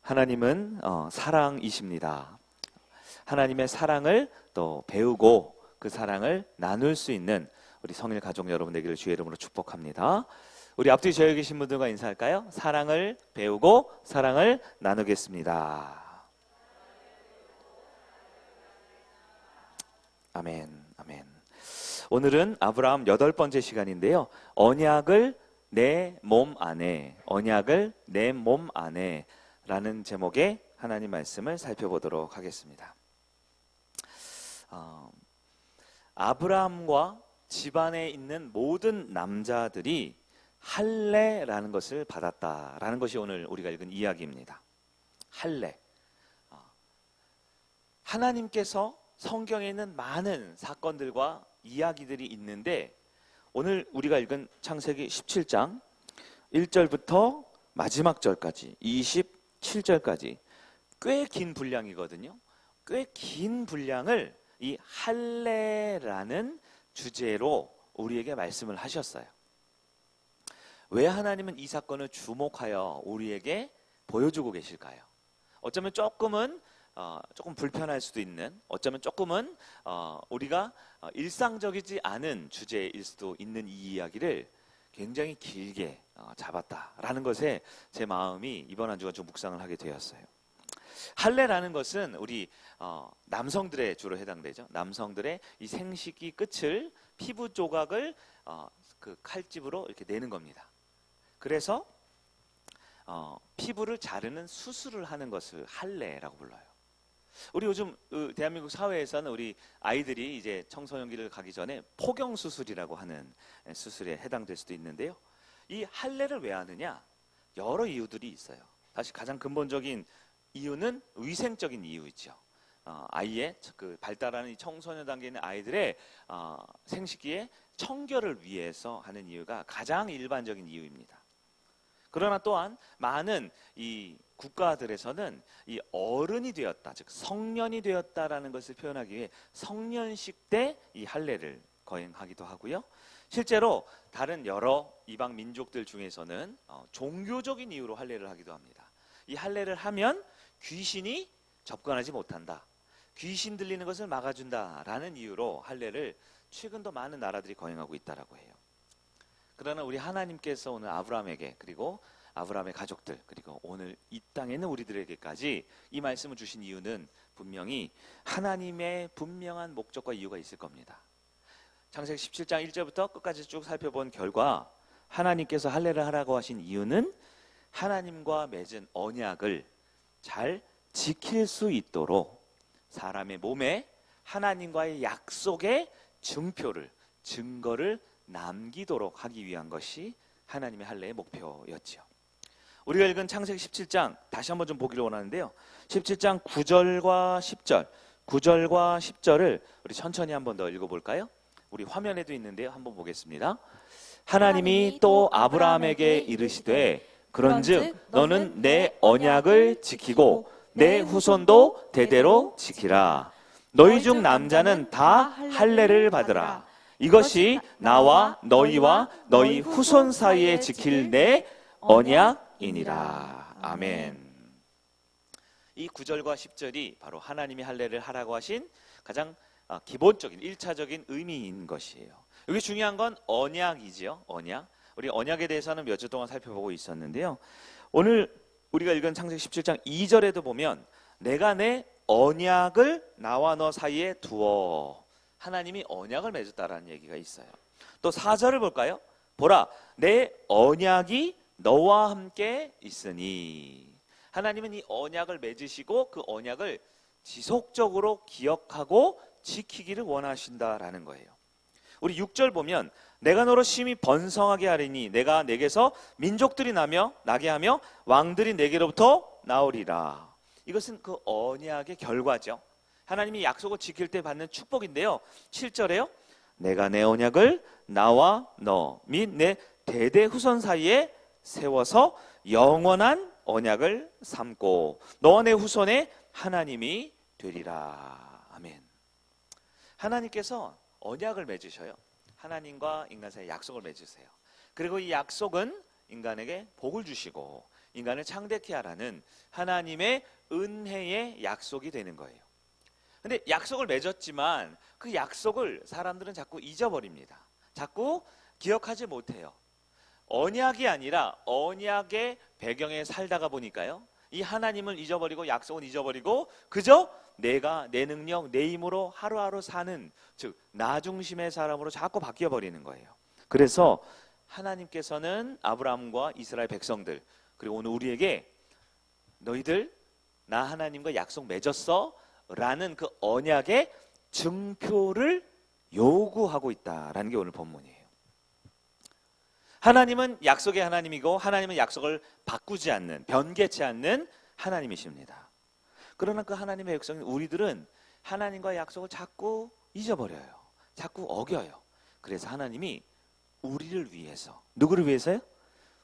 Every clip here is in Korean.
하나님은 사랑이십니다. 하나님의 사랑을 또 배우고 그 사랑을 나눌 수 있는 우리 성일 가족 여러분 되기를 주의 이름으로 축복합니다. 우리 앞뒤 저에 계신 분들과 인사할까요? 사랑을 배우고 사랑을 나누겠습니다. 아멘, 아멘. 오늘은 아브라함 8번째 시간인데요. 언약을 내 몸 안에, 언약을 내 몸 안에 라는 제목의 하나님 말씀을 살펴보도록 하겠습니다. 아브라함과 집안에 있는 모든 남자들이 할례라는 것을 받았다라는 것이 오늘 우리가 읽은 이야기입니다. 할례. 하나님께서 성경에 있는 많은 사건들과 이야기들이 있는데 오늘 우리가 읽은 창세기 17장 1절부터 마지막 절까지 27절까지 꽤 긴 분량이거든요. 꽤 긴 분량을 이 할례라는 주제로 우리에게 말씀을 하셨어요. 왜 하나님은 이 사건을 주목하여 우리에게 보여주고 계실까요? 어쩌면 조금 불편할 수도 있는, 어쩌면 조금은 우리가 일상적이지 않은 주제일 수도 있는 이 이야기를 굉장히 길게 잡았다라는 것에 제 마음이 이번 한 주간 좀 묵상을 하게 되었어요. 할례라는 것은 우리 남성들에 주로 해당되죠. 남성들의 이 생식기 끝을 피부 조각을 그 칼집으로 이렇게 내는 겁니다. 그래서 피부를 자르는 수술을 하는 것을 할례라고 불러요. 우리 요즘 대한민국 사회에서는 우리 아이들이 이제 청소년기를 가기 전에 포경 수술이라고 하는 수술에 해당될 수도 있는데요. 이 할례를 왜 하느냐? 여러 이유들이 있어요. 사실 가장 근본적인 이유는 위생적인 이유이죠. 아이의 그 발달하는 이 청소년 단계에 있는 아이들의 생식기의 청결을 위해서 하는 이유가 가장 일반적인 이유입니다. 그러나 또한 많은 이 국가들에서는 이 어른이 되었다, 즉 성년이 되었다라는 것을 표현하기 위해 성년식 때 이 할례를 거행하기도 하고요. 실제로 다른 여러 이방 민족들 중에서는 종교적인 이유로 할례를 하기도 합니다. 이 할례를 하면 귀신이 접근하지 못한다, 귀신 들리는 것을 막아준다라는 이유로 할례를 최근도 많은 나라들이 거행하고 있다라고 해요. 그러나 우리 하나님께서 오늘 아브라함에게, 그리고 아브라함의 가족들, 그리고 오늘 이 땅에 있는 우리들에게까지 이 말씀을 주신 이유는 분명히 하나님의 분명한 목적과 이유가 있을 겁니다. 창세기 17장 1절부터 끝까지 쭉 살펴본 결과 하나님께서 할례를 하라고 하신 이유는 하나님과 맺은 언약을 잘 지킬 수 있도록 사람의 몸에 하나님과의 약속의 증표를, 증거를 남기도록 하기 위한 것이 하나님의 할례의 목표였죠. 우리가 읽은 창세기 17장 다시 한번 좀 보기를 원하는데요. 17장 9절과 10절, 9절과 10절을 우리 천천히 한번 더 읽어볼까요? 우리 화면에도 있는데요. 한번 보겠습니다. 하나님이 또 아브라함에게 이르시되 그런즉 너는 내 언약을 지키고 내 후손도 대대로 지키라. 너희 중 남자는 다 할례를 받으라. 이것이 나와 너희와 너희 후손 사이에 지킬 내 언약이니라. 아멘. 이 9절과 10절이 바로 하나님이 할례를 하라고 하신 가장 기본적인 1차적인 의미인 것이에요. 여기 중요한 건 언약이지요. 언약. 우리 언약에 대해서는 몇 주 동안 살펴보고 있었는데요. 오늘 우리가 읽은 창세기 17장 2절에도 보면 내가 내 언약을 나와 너 사이에 두어, 하나님이 언약을 맺었다라는 얘기가 있어요. 또 4절을 볼까요? 보라, 내 언약이 너와 함께 있으니, 하나님은 이 언약을 맺으시고 그 언약을 지속적으로 기억하고 지키기를 원하신다라는 거예요. 우리 6절 보면 내가 너로 심히 번성하게 하리니 내가 내게서 민족들이 나게 하며 왕들이 내게로부터 나오리라. 이것은 그 언약의 결과죠. 하나님이 약속을 지킬 때 받는 축복인데요. 7절에요. 내가 내 언약을 나와 너 및 내 대대 후손 사이에 세워서 영원한 언약을 삼고 너와 내 후손의 하나님이 되리라. 아멘. 하나님께서 언약을 맺으셔요. 하나님과 인간 사이에 약속을 맺으세요. 그리고 이 약속은 인간에게 복을 주시고 인간을 창대케 하라는 하나님의 은혜의 약속이 되는 거예요. 근데 약속을 맺었지만 그 약속을 사람들은 자꾸 잊어버립니다. 자꾸 기억하지 못해요. 언약이 아니라 언약의 배경에 살다가 보니까요, 이 하나님을 잊어버리고 약속은 잊어버리고 그저 내가 내 능력, 내 힘으로 하루하루 사는, 즉 나 중심의 사람으로 자꾸 바뀌어 버리는 거예요. 그래서 하나님께서는 아브라함과 이스라엘 백성들, 그리고 오늘 우리에게 너희들 나 하나님과 약속 맺었어 라는 그 언약의 증표를 요구하고 있다라는 게 오늘 본문이에요. 하나님은 약속의 하나님이고 하나님은 약속을 바꾸지 않는, 변개치 않는 하나님이십니다. 그러나 그 하나님의 백성인 우리들은 하나님과의 약속을 자꾸 잊어버려요. 자꾸 어겨요. 그래서 하나님이 우리를 위해서, 누구를 위해서요?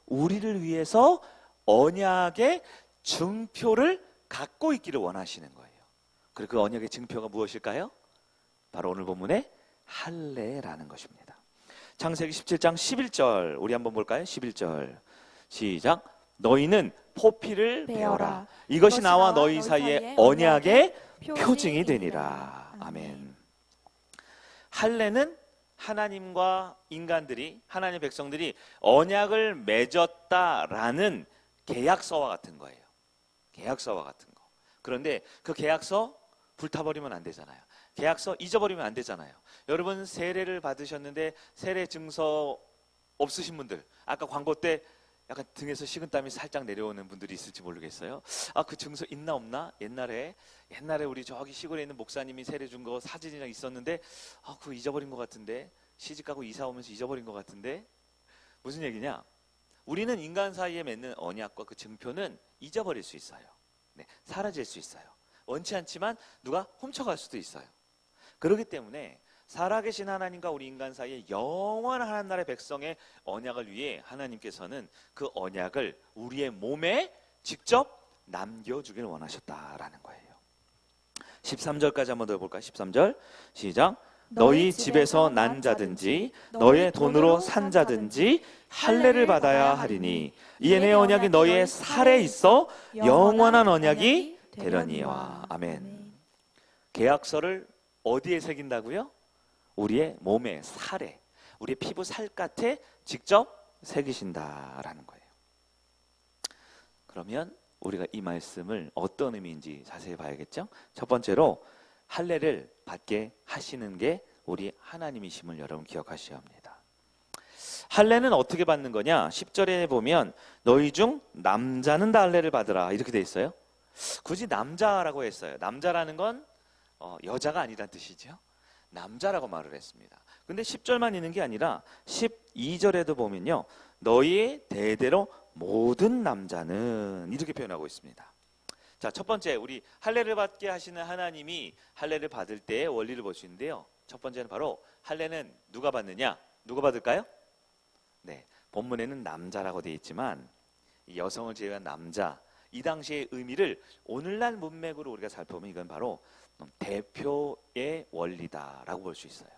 우리를 위해서 언약의 증표를 갖고 있기를 원하시는 거예요. 그리고 그 언약의 증표가 무엇일까요? 바로 오늘 본문의 할례라는 것입니다. 창세기 17장 11절 우리 한번 볼까요? 11절 시작. 너희는 포피를 베어라. 이것이 나와 너희 사이에 언약의 표징이 되니라. 아멘. 할례는 하나님과 인간들이, 하나님의 백성들이 언약을 맺었다라는 계약서와 같은 거예요. 계약서와 같은 거. 그런데 그 계약서 불타버리면 안 되잖아요. 계약서 잊어버리면 안 되잖아요. 여러분 세례를 받으셨는데 세례 증서 없으신 분들, 아까 광고 때 약간 등에서 식은땀이 살짝 내려오는 분들이 있을지 모르겠어요. 아, 그 증서 있나 없나? 옛날에 우리 저기 시골에 있는 목사님이 세례 준 거 사진이랑 있었는데 그거 잊어버린 것 같은데, 시집가고 이사 오면서 잊어버린 것 같은데. 무슨 얘기냐? 우리는 인간 사이에 맺는 언약과 그 증표는 잊어버릴 수 있어요. 네, 사라질 수 있어요. 원치 않지만 누가 훔쳐갈 수도 있어요. 그렇기 때문에 살아계신 하나님과 우리 인간 사이에 영원한 하나님의 백성의 언약을 위해 하나님께서는 그 언약을 우리의 몸에 직접 남겨주길 원하셨다라는 거예요. 13절까지 한번 더 볼까요? 13절 시작. 너희 집에서 난 자든지 너의 돈으로 산 자든지 할례를 받아야 하리니 이에 내 언약이 너희의 살에 있어 영원한 언약이 되려니와. 아멘. 계약서를 어디에 새긴다고요? 우리의 몸의 살에, 우리의 피부 살갗에 직접 새기신다라는 거예요. 그러면 우리가 이 말씀을 어떤 의미인지 자세히 봐야겠죠? 첫 번째로 할례를 받게 하시는 게 우리 하나님이심을 여러분 기억하셔야 합니다. 할례는 어떻게 받는 거냐? 10절에 보면 너희 중 남자는 다 할례를 받으라 이렇게 돼 있어요. 굳이 남자라고 했어요. 남자라는 건 여자가 아니란 뜻이죠. 남자라고 말을 했습니다. 근데 10절만 있는 게 아니라 12절에도 보면요, 너희의 대대로 모든 남자는 이렇게 표현하고 있습니다. 자, 첫 번째, 우리 할례를 받게 하시는 하나님이 할례를 받을 때의 원리를 볼 수 있는데요, 첫 번째는 바로 할례는 누가 받느냐? 누가 받을까요? 네, 본문에는 남자라고 되어 있지만 이 여성을 제외한 남자, 이 당시의 의미를 오늘날 문맥으로 우리가 살펴보면 이건 바로 대표의 원리다라고 볼 수 있어요.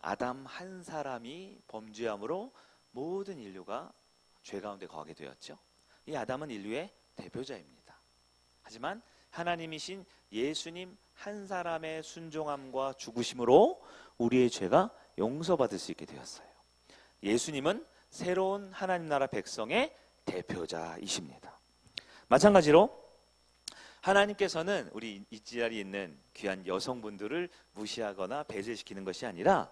아담 한 사람이 범죄함으로 모든 인류가 죄 가운데 거하게 되었죠. 이 아담은 인류의 대표자입니다. 하지만 하나님이신 예수님 한 사람의 순종함과 죽으심으로 우리의 죄가 용서받을 수 있게 되었어요. 예수님은 새로운 하나님 나라 백성의 대표자이십니다. 마찬가지로 하나님께서는 우리 이 자리에 있는 귀한 여성분들을 무시하거나 배제시키는 것이 아니라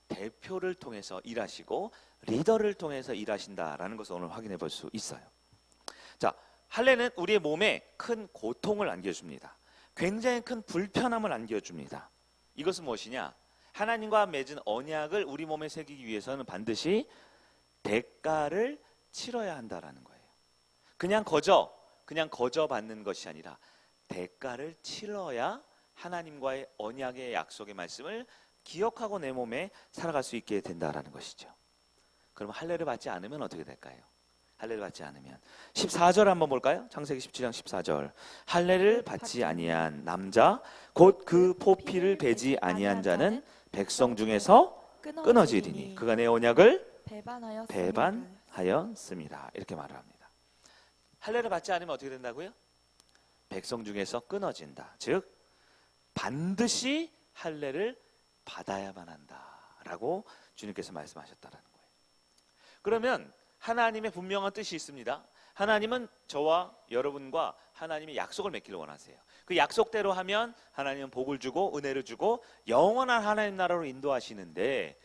대표를 통해서 일하시고 리더를 통해서 일하신다라는 것을 오늘 확인해 볼 수 있어요. 자, 할례는 우리의 몸에 큰 고통을 안겨줍니다. 굉장히 큰 불편함을 안겨줍니다. 이것은 무엇이냐? 하나님과 맺은 언약을 우리 몸에 새기기 위해서는 반드시 대가를 치러야 한다라는 거예요. 그냥 거저 받는 것이 아니라 대가를 치러야 하나님과의 언약의 약속의 말씀을 기억하고 내 몸에 살아갈 수 있게 된다라는 것이죠. 그럼 할례를 받지 않으면 어떻게 될까요? 할례를 받지 않으면 14절 한번 볼까요? 창세기 17장 14절. 할례를 받지 아니한 남자 곧 그 포피를 베지 아니한 자는 백성 중에서 끊어지리니 그가 내 언약을 배반하였습니다. 이렇게 말을 합니다. 할례를 받지 않으면 어떻게 된다고요? 백성 중에서 끊어진다. 즉 반드시 할례를 받아야만 한다라고 주님께서 말씀하셨다라는 거예요. 그러면 하나님의 분명한 뜻이 있습니다. 하나님은 저와 여러분과 하나님의 약속을 맺기를 원하세요. 그 약속대로 하면 하나님은 복을 주고 은혜를 주고 영원한 하나님 나라로 인도하시는데,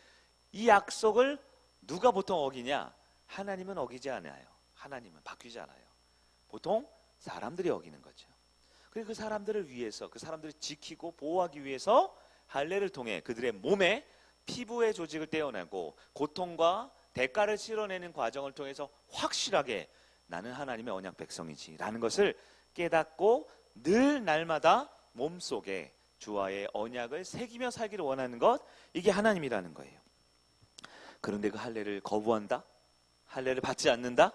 이 약속을 누가 보통 어기냐? 하나님은 어기지 않아요. 하나님은 바뀌지 않아요. 보통 사람들이 어기는 거죠. 그리고 그 사람들을 위해서, 그 사람들을 지키고 보호하기 위해서 할례를 통해 그들의 몸에 피부의 조직을 떼어내고 고통과 대가를 치러내는 과정을 통해서 확실하게 나는 하나님의 언약 백성이지 라는 것을 깨닫고 늘 날마다 몸속에 주와의 언약을 새기며 살기를 원하는 것, 이게 하나님이라는 거예요. 그런데 그 할례를 거부한다? 할례를 받지 않는다?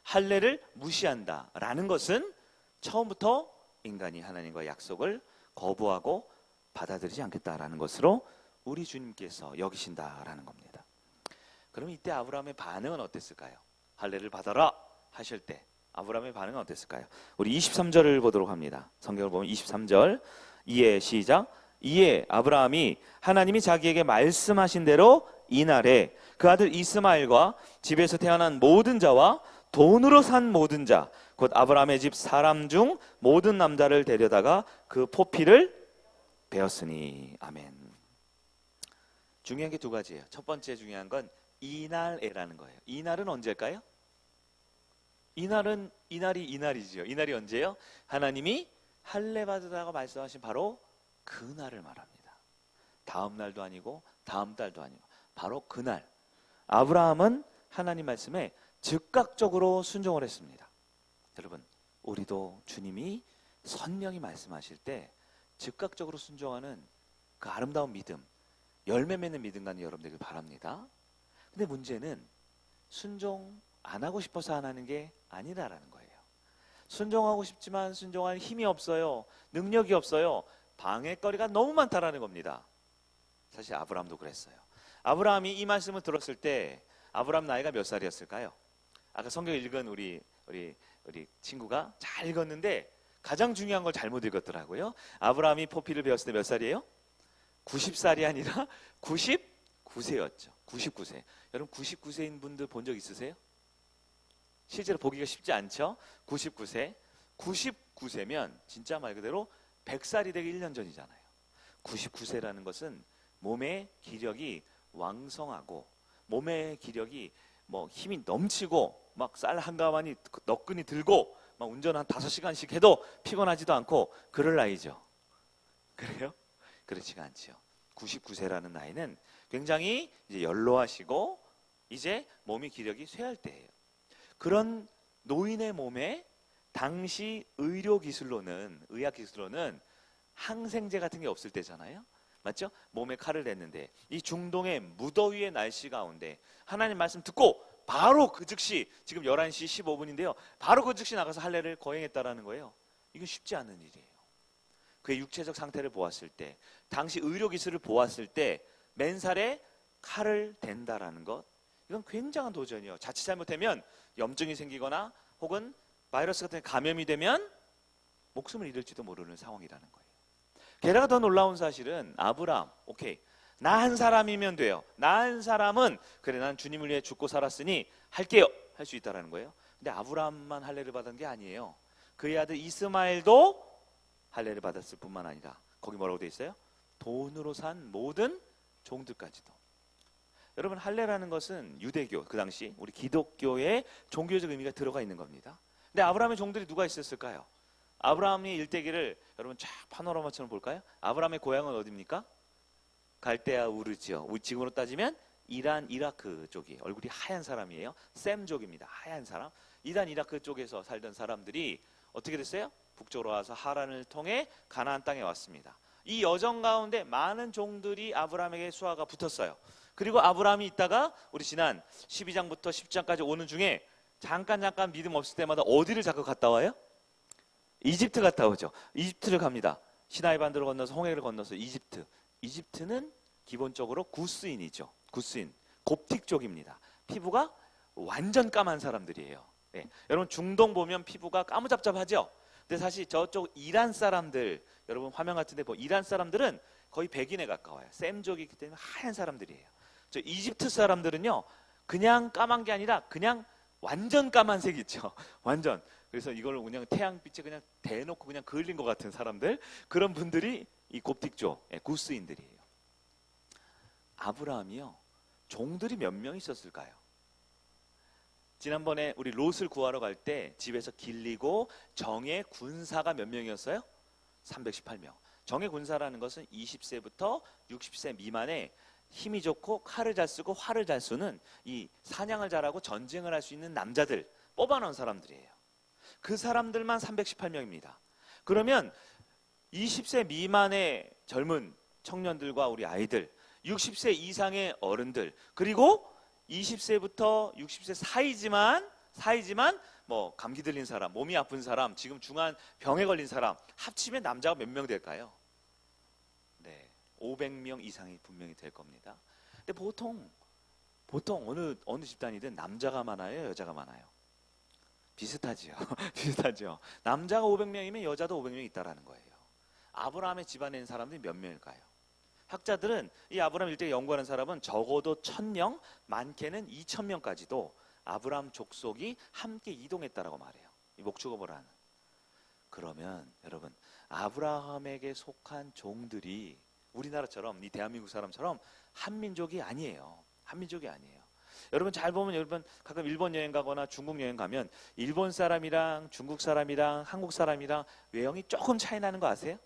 할례를 무시한다 라는 것은 처음부터 인간이 하나님과의 약속을 거부하고 받아들이지 않겠다라는 것으로 우리 주님께서 여기신다라는 겁니다. 그럼 이때 아브라함의 반응은 어땠을까요? 할례를 받아라 하실 때 아브라함의 반응은 어땠을까요? 우리 23절을 보도록 합니다. 성경을 보면 23절, 이에 시작. 이에 아브라함이 하나님이 자기에게 말씀하신 대로 이날에 그 아들 이스마엘과 집에서 태어난 모든 자와 돈으로 산 모든 자, 곧 아브라함의 집 사람 중 모든 남자를 데려다가 그 포피를 베었으니. 아멘. 중요한 게 두 가지예요. 첫 번째 중요한 건 이날에라는 거예요. 이날은 언제일까요? 이날이죠. 이날이 언제예요? 하나님이 할례 받으라고 말씀하신 바로 그날을 말합니다. 다음 날도 아니고 다음 달도 아니고 바로 그날. 아브라함은 하나님 말씀에 즉각적으로 순종을 했습니다. 여러분, 우리도 주님이 선명히 말씀하실 때 즉각적으로 순종하는 그 아름다운 믿음, 열매 맺는 믿음 갖는 여러분들에게 바랍니다. 근데 문제는 순종 안 하고 싶어서 안 하는 게 아니라는 거예요. 순종하고 싶지만 순종할 힘이 없어요. 능력이 없어요. 방해거리가 너무 많다라는 겁니다. 사실 아브라함도 그랬어요. 아브라함이 이 말씀을 들었을 때 아브라함 나이가 몇 살이었을까요? 아까 성경 읽은 우리 친구가 잘 읽었는데 가장 중요한 걸 잘못 읽었더라고요. 아브라함이 포피를 배웠을 때 몇 살이에요? 90살이 아니라 99세였죠. 99세. 여러분 99세인 분들 본 적 있으세요? 실제로 보기가 쉽지 않죠? 99세. 99세면 진짜 말 그대로 100살이 되기 1년 전이잖아요. 99세라는 것은 몸의 기력이 왕성하고 몸의 기력이 뭐 힘이 넘치고 막 쌀 한 가마니 너끈히 들고 막 운전 한 5시간씩 해도 피곤하지도 않고 그럴 나이죠. 그래요? 그렇지가 않죠. 99세라는 나이는 굉장히 이제 연로하시고 이제 몸의 기력이 쇠할 때예요. 그런 노인의 몸에 당시 의학 기술로는 항생제 같은 게 없을 때잖아요. 맞죠? 몸에 칼을 댔는데 이 중동의 무더위의 날씨 가운데 하나님 말씀 듣고 바로 그 즉시, 지금 11시 15분인데요. 바로 그 즉시 나가서 할례를 거행했다라는 거예요. 이건 쉽지 않은 일이에요. 그의 육체적 상태를 보았을 때, 당시 의료기술을 보았을 때 맨살에 칼을 댄다라는 것, 이건 굉장한 도전이에요. 자칫 잘못하면 염증이 생기거나 혹은 바이러스 같은 감염이 되면 목숨을 잃을지도 모르는 상황이라는 거예요. 게다가 더 놀라운 사실은 아브라함, 오케이, 나 한 사람이면 돼요. 나 한 사람은 그래 난 주님을 위해 죽고 살았으니 할게요 할 수 있다라는 거예요. 근데 아브라함만 할례를 받은 게 아니에요. 그의 아들 이스마엘도 할례를 받았을 뿐만 아니라 거기 뭐라고 돼 있어요? 돈으로 산 모든 종들까지도. 여러분, 할례라는 것은 유대교, 그 당시 우리 기독교의 종교적 의미가 들어가 있는 겁니다. 근데 아브라함의 종들이 누가 있었을까요? 아브라함의 일대기를 여러분 쫙 파노라마처럼 볼까요? 아브라함의 고향은 어디입니까? 갈대아 우르지요. 지금으로 따지면 이란, 이라크 쪽이, 얼굴이 하얀 사람이에요. 셈족입니다. 하얀 사람. 이란, 이라크 쪽에서 살던 사람들이 어떻게 됐어요? 북쪽으로 와서 하란을 통해 가나안 땅에 왔습니다. 이 여정 가운데 많은 종들이 아브라함에게 수하가 붙었어요. 그리고 아브라함이 있다가 우리 지난 12장부터 10장까지 오는 중에 잠깐 믿음 없을 때마다 어디를 자꾸 갔다 와요? 이집트 갔다 오죠. 이집트를 갑니다. 시나이 반도를 건너서 홍해를 건너서 이집트는 기본적으로 구스인이죠. 구스인, 곱틱 쪽입니다. 피부가 완전 까만 사람들이에요. 네. 여러분 중동 보면 피부가 까무잡잡하죠? 근데 사실 저쪽 이란 사람들, 여러분 화면 같은데 이란 사람들은 거의 백인에 가까워요. 셈족이기 때문에 하얀 사람들이에요. 저 이집트 사람들은요, 그냥 까만 게 아니라 그냥 완전 까만색 있죠. 완전. 그래서 이걸 그냥 태양빛에 그냥 대놓고 그냥 그을린 것 같은 사람들, 그런 분들이 이 곱틱족, 구스인들이에요. 아브라함이요, 종들이 몇 명 있었을까요? 지난번에 우리 롯을 구하러 갈 때 집에서 길리고 정의 군사가 몇 명이었어요? 318명. 정의 군사라는 것은 20세부터 60세 미만의 힘이 좋고 칼을 잘 쓰고 활을 잘 쏘는 이 사냥을 잘하고 전쟁을 할 수 있는 남자들, 뽑아놓은 사람들이에요. 그 사람들만 318명입니다. 그러면 20세 미만의 젊은 청년들과 우리 아이들, 60세 이상의 어른들, 그리고 20세부터 60세 사이지만 뭐 감기 들린 사람, 몸이 아픈 사람, 지금 중한 병에 걸린 사람 합치면 남자가 몇 명 될까요? 네, 500명 이상이 분명히 될 겁니다. 근데 보통 어느 집단이든 남자가 많아요, 여자가 많아요? 비슷하지요. 비슷하죠. 남자가 500명이면 여자도 500명 있다라는 거예요. 아브라함의 집안에 있는 사람들이 몇 명일까요? 학자들은 이 아브라함 일대에 연구하는 사람은 적어도 1000명, 많게는 2000명까지도 아브라함 족속이 함께 이동했다라고 말해요. 이 목축어보라는. 그러면 여러분, 아브라함에게 속한 종들이 우리나라처럼, 이 대한민국 사람처럼 한민족이 아니에요. 한민족이 아니에요. 여러분 잘 보면, 여러분 가끔 일본 여행 가거나 중국 여행 가면 일본 사람이랑 중국 사람이랑 한국 사람이랑 외형이 조금 차이 나는 거 아세요?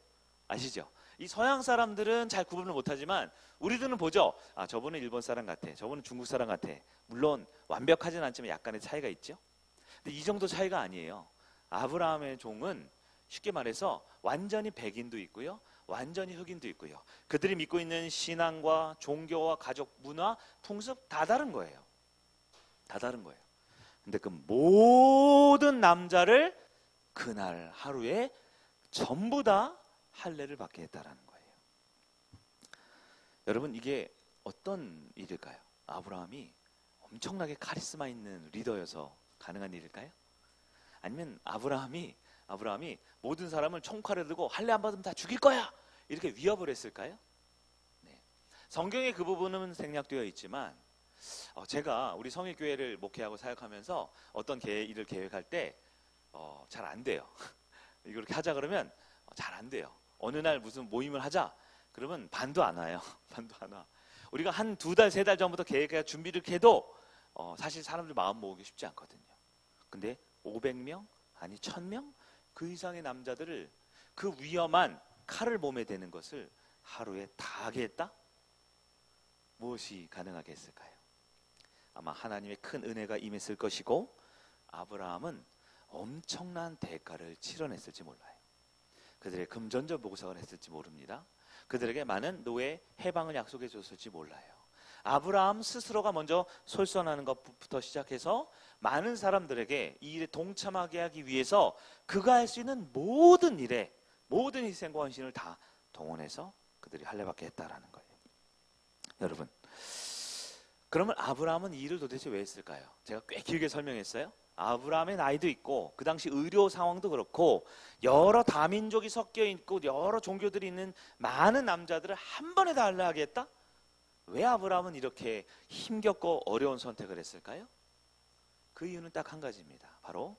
아시죠? 이 서양 사람들은 잘 구분을 못하지만 우리들은 보죠. 아, 저분은 일본 사람 같아, 저분은 중국 사람 같아. 물론 완벽하진 않지만 약간의 차이가 있죠. 근데 이 정도 차이가 아니에요. 아브라함의 종은 쉽게 말해서 완전히 백인도 있고요, 완전히 흑인도 있고요. 그들이 믿고 있는 신앙과 종교와 가족 문화, 풍습 다 다른 거예요. 다 다른 거예요. 근데 그 모든 남자를 그날 하루에 전부 다 할례를 받게 했다라는 거예요. 여러분, 이게 어떤 일일까요? 아브라함이 엄청나게 카리스마 있는 리더여서 가능한 일일까요? 아니면 아브라함이 모든 사람을 총칼을 들고 할례 안 받으면 다 죽일 거야, 이렇게 위협을 했을까요? 네. 성경에 그 부분은 생략되어 있지만 제가 우리 성일교회를 목회하고 사역하면서 어떤 일을 계획할 때 잘 안 돼요. 이렇게 하자 그러면 잘 안 돼요. 어느 날 무슨 모임을 하자 그러면 반도 안 와요. 반도 안 와. 우리가 한 2달, 3달 전부터 계획해 준비를 해도 사실 사람들 마음 모으기 쉽지 않거든요. 근데 500명? 아니 1000명? 그 이상의 남자들을, 그 위험한 칼을 몸에 대는 것을 하루에 다 하게 했다? 무엇이 가능하게 했을까요? 아마 하나님의 큰 은혜가 임했을 것이고, 아브라함은 엄청난 대가를 치러냈을지 몰라요. 그들의 금전적 보상을 했을지 모릅니다. 그들에게 많은 노예 해방을 약속해 줬을지 몰라요. 아브라함 스스로가 먼저 솔선하는 것부터 시작해서 많은 사람들에게 이 일에 동참하게 하기 위해서 그가 할 수 있는 모든 일에, 모든 희생과 헌신을 다 동원해서 그들이 할례받게 했다라는 거예요. 여러분, 그러면 아브라함은 이 일을 도대체 왜 했을까요? 제가 꽤 길게 설명했어요. 아브라함의 나이도 있고 그 당시 의료 상황도 그렇고 여러 다민족이 섞여 있고 여러 종교들이 있는 많은 남자들을 한 번에 다 할례하게 했다? 왜 아브라함은 이렇게 힘겹고 어려운 선택을 했을까요? 그 이유는 딱 한 가지입니다. 바로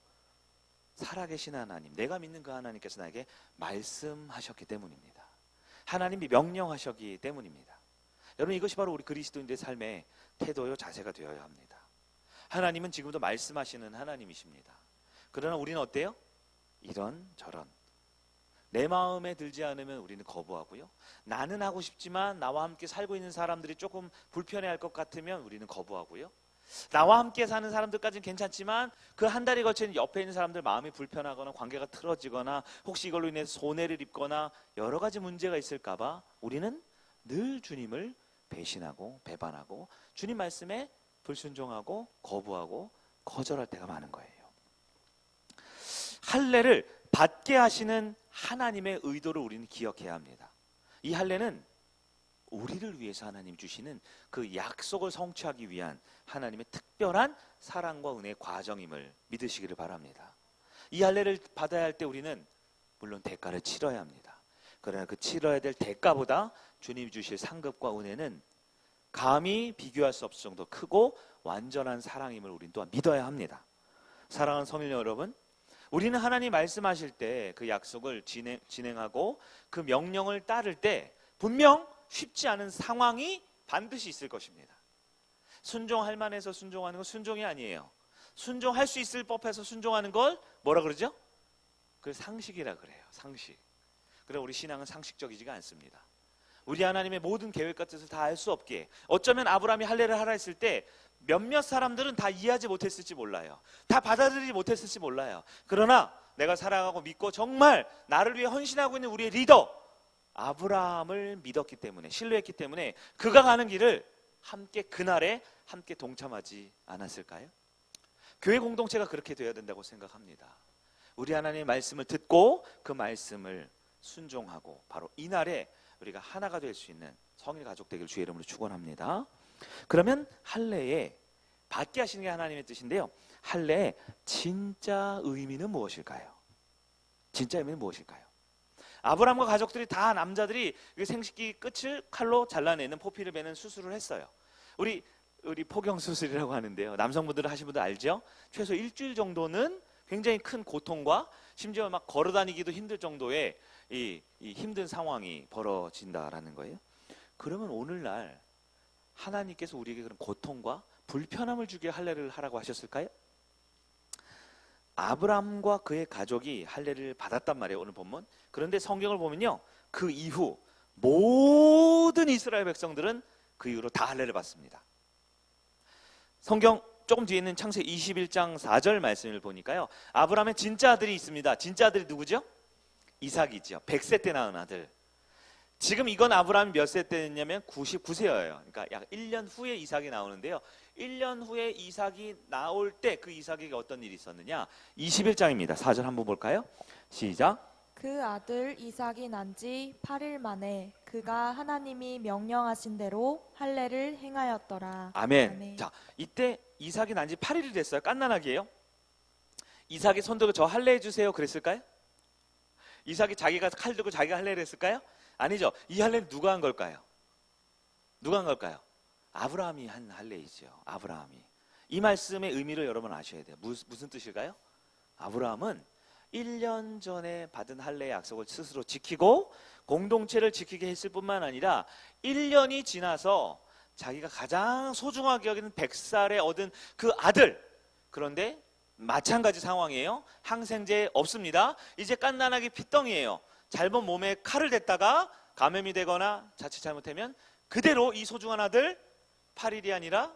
살아계신 하나님, 내가 믿는 그 하나님께서 나에게 말씀하셨기 때문입니다. 하나님이 명령하셨기 때문입니다. 여러분, 이것이 바로 우리 그리스도인들의 삶의 태도요, 자세가 되어야 합니다. 하나님은 지금도 말씀하시는 하나님이십니다. 그러나 우리는 어때요? 이런 저런, 내 마음에 들지 않으면 우리는 거부하고요, 나는 하고 싶지만 나와 함께 살고 있는 사람들이 조금 불편해할 것 같으면 우리는 거부하고요, 나와 함께 사는 사람들까지는 괜찮지만 그 한 달이 거친 옆에 있는 사람들 마음이 불편하거나 관계가 틀어지거나 혹시 이걸로 인해서 손해를 입거나 여러 가지 문제가 있을까 봐 우리는 늘 주님을 배신하고 배반하고 주님 말씀에 불순종하고 거부하고 거절할 때가 많은 거예요. 할례를 받게 하시는 하나님의 의도를 우리는 기억해야 합니다. 이 할례는 우리를 위해서 하나님 주시는 그 약속을 성취하기 위한 하나님의 특별한 사랑과 은혜의 과정임을 믿으시기를 바랍니다. 이 할례를 받아야 할 때 우리는 물론 대가를 치러야 합니다. 그러나 그 치러야 될 대가보다 주님이 주실 상급과 은혜는 감히 비교할 수 없을 정도 크고 완전한 사랑임을 우리는 또한 믿어야 합니다. 사랑하는 성인 여러분, 우리는 하나님 말씀하실 때 그 약속을 진행하고 그 명령을 따를 때 분명 쉽지 않은 상황이 반드시 있을 것입니다. 순종할 만해서 순종하는 건 순종이 아니에요. 순종할 수 있을 법해서 순종하는 걸 뭐라 그러죠? 그 상식이라 그래요. 상식. 그래 우리 신앙은 상식적이지가 않습니다. 우리 하나님의 모든 계획과 뜻을 다 알 수 없기에 어쩌면 아브라함이 할례를 하라 했을 때 몇몇 사람들은 다 이해하지 못했을지 몰라요. 다 받아들이지 못했을지 몰라요. 그러나 내가 사랑하고 믿고 정말 나를 위해 헌신하고 있는 우리의 리더 아브라함을 믿었기 때문에, 신뢰했기 때문에 그가 가는 길을 함께 그날에 함께 동참하지 않았을까요? 교회 공동체가 그렇게 되어야 된다고 생각합니다. 우리 하나님의 말씀을 듣고 그 말씀을 순종하고 바로 이날에 우리가 하나가 될 수 있는 성일 가족 되기를 주의 이름으로 축원합니다. 그러면 할례에 받게 하시는 게 하나님의 뜻인데요. 할례의 진짜 의미는 무엇일까요? 진짜 의미는 무엇일까요? 아브라함과 가족들이 다 남자들이 생식기 끝을 칼로 잘라내는 포피를 베는 수술을 했어요. 우리 포경 수술이라고 하는데요. 남성분들은 하신 분들 알죠? 최소 일주일 정도는 굉장히 큰 고통과 심지어 막 걸어다니기도 힘들 정도의 이 힘든 상황이 벌어진다라는 거예요. 그러면 오늘날 하나님께서 우리에게 그런 고통과 불편함을 주게 할례를 하라고 하셨을까요? 아브라함과 그의 가족이 할례를 받았단 말이에요. 오늘 본문. 그런데 성경을 보면요, 그 이후 모든 이스라엘 백성들은 그 이후로 다 할례를 받습니다. 성경 조금 뒤에 있는 창세기 21장 4절 말씀을 보니까요, 아브라함의 진짜 아들이 있습니다. 진짜 아들이 누구죠? 이삭이죠. 100세 때 낳은 아들. 지금 이건 아브라함이 몇 세 때였냐면 99세예요. 그러니까 약 1년 후에 이삭이 나오는데요. 1년 후에 이삭이 나올 때 그 이삭에게 어떤 일이 있었느냐? 21장입니다. 4절 한번 볼까요? 시작. 그 아들 이삭이 난 지 8일 만에 그가 하나님이 명령하신 대로 할례를 행하였더라. 아멘. 아멘. 자, 이때 이삭이 난 지 8일이 됐어요. 깐난하게요. 이삭이 손 들고 저 할례해 주세요 그랬을까요? 이삭이 자기가 칼 들고 자기가 할례를 했을까요? 아니죠. 이 할례는 누가 한 걸까요? 누가 한 걸까요? 아브라함이 한 할례이죠. 아브라함이. 이 말씀의 의미를 여러분 아셔야 돼요. 무슨 뜻일까요? 아브라함은 1년 전에 받은 할례의 약속을 스스로 지키고 공동체를 지키게 했을 뿐만 아니라 1년이 지나서 자기가 가장 소중하게 여기는 100살에 얻은 그 아들, 그런데 마찬가지 상황이에요. 항생제 없습니다. 이제 깐난하게 핏덩이에요. 잘못 몸에 칼을 댔다가 감염이 되거나 자칫 잘못하면 그대로 이 소중한 아들 8일이 아니라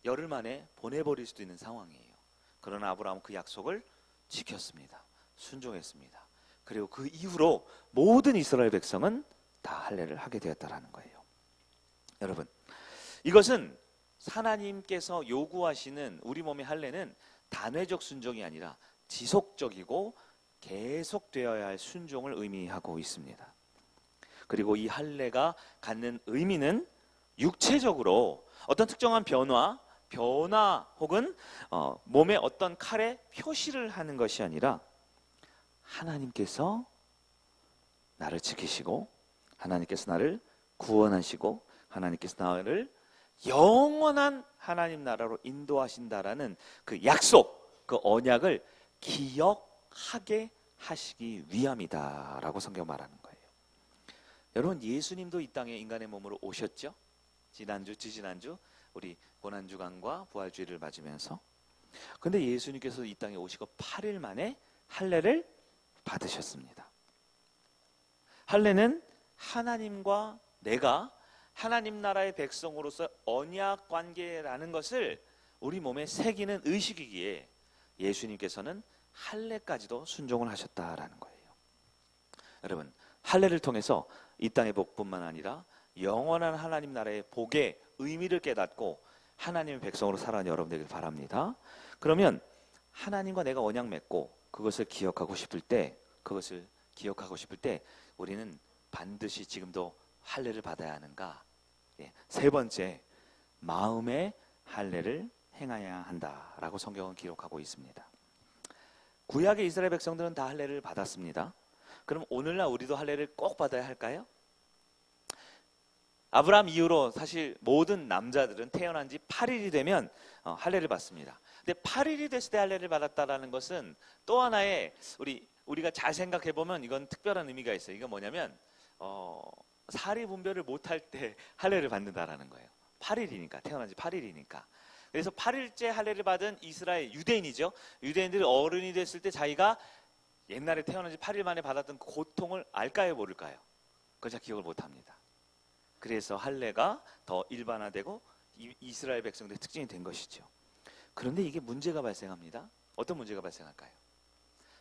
열흘 만에 보내버릴 수도 있는 상황이에요. 그러나 아브라함은 그 약속을 지켰습니다. 순종했습니다. 그리고 그 이후로 모든 이스라엘 백성은 다 할례를 하게 되었다는 거예요. 여러분, 이것은 하나님께서 요구하시는 우리 몸의 할례는 단회적 순종이 아니라 지속적이고 계속되어야 할 순종을 의미하고 있습니다. 그리고 이 할례가 갖는 의미는 육체적으로 어떤 특정한 변화 혹은 몸에 어떤 칼에 표시를 하는 것이 아니라 하나님께서 나를 지키시고 하나님께서 나를 구원하시고 하나님께서 나를 영원한 하나님 나라로 인도하신다라는 그 약속, 그 언약을 기억하게 하시기 위함이다라고 성경 말하는 거예요. 여러분, 예수님도 이 땅에 인간의 몸으로 오셨죠? 지지난주 우리 고난주간과 부활주일을 맞으면서. 그런데 예수님께서 이 땅에 오시고 8일 만에 할례를 받으셨습니다. 할례는 하나님과 내가 하나님 나라의 백성으로서 언약 관계라는 것을 우리 몸에 새기는 의식이기에 예수님께서는 할례까지도 순종을 하셨다라는 거예요. 여러분, 할례를 통해서 이 땅의 복뿐만 아니라 영원한 하나님 나라의 복의 의미를 깨닫고 하나님의 백성으로 살아가는 여러분 되길 바랍니다. 그러면 하나님과 내가 언약 맺고 그것을 기억하고 싶을 때 우리는 반드시 지금도 할례를 받아야 하는가? 세 번째, 마음의 할례를 행해야 한다라고 성경은 기록하고 있습니다. 구약의 이스라엘 백성들은 다 할례를 받았습니다. 그럼 오늘날 우리도 할례를 꼭 받아야 할까요? 아브라함 이후로 사실 모든 남자들은 태어난 지 8일이 되면 할례를 받습니다. 근데 8일이 됐을 때 할례를 받았다라는 것은 또 하나의 우리가 잘 생각해 보면 이건 특별한 의미가 있어요. 이건 뭐냐면 사리 분별을 못할 때 할례를 받는다라는 거예요. 8일이니까 태어난 지 8일이니까. 그래서 8일째 할례를 받은 이스라엘 유대인이죠. 유대인들이 어른이 됐을 때 자기가 옛날에 태어난 지 8일 만에 받았던 그 고통을 알까요, 모를까요? 그걸 잘 기억을 못합니다. 그래서 할례가 더 일반화되고 이스라엘 백성들의 특징이 된 것이죠. 그런데 이게 문제가 발생합니다. 어떤 문제가 발생할까요?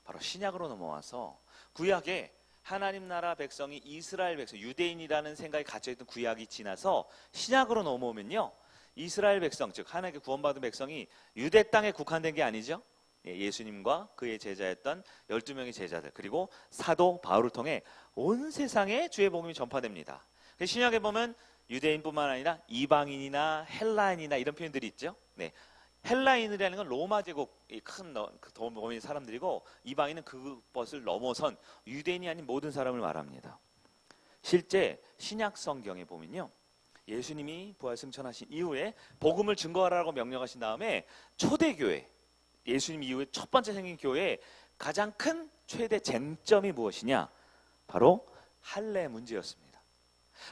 바로 신약으로 넘어와서 구약에 하나님 나라 백성이 이스라엘 백성, 유대인이라는 생각이 갇혀있던 구약이 지나서 신약으로 넘어오면요, 이스라엘 백성, 즉 하나님께 구원받은 백성이 유대 땅에 국한된 게 아니죠. 예수님과 그의 제자였던 12명의 제자들, 그리고 사도 바울을 통해 온 세상에 주의 복음이 전파됩니다. 신약에 보면 유대인뿐만 아니라 이방인이나 헬라인이나 이런 표현들이 있죠. 네. 헬라인이라는 건 로마 제국이 큰 범위의 사람들이고, 이방인은 그것을 넘어선 유대인이 아닌 모든 사람을 말합니다. 실제 신약 성경에 보면요, 예수님이 부활 승천하신 이후에 복음을 증거하라고 명령하신 다음에 초대교회, 예수님 이후에 첫 번째 생긴 교회의 가장 큰 최대 쟁점이 무엇이냐? 바로 할례 문제였습니다.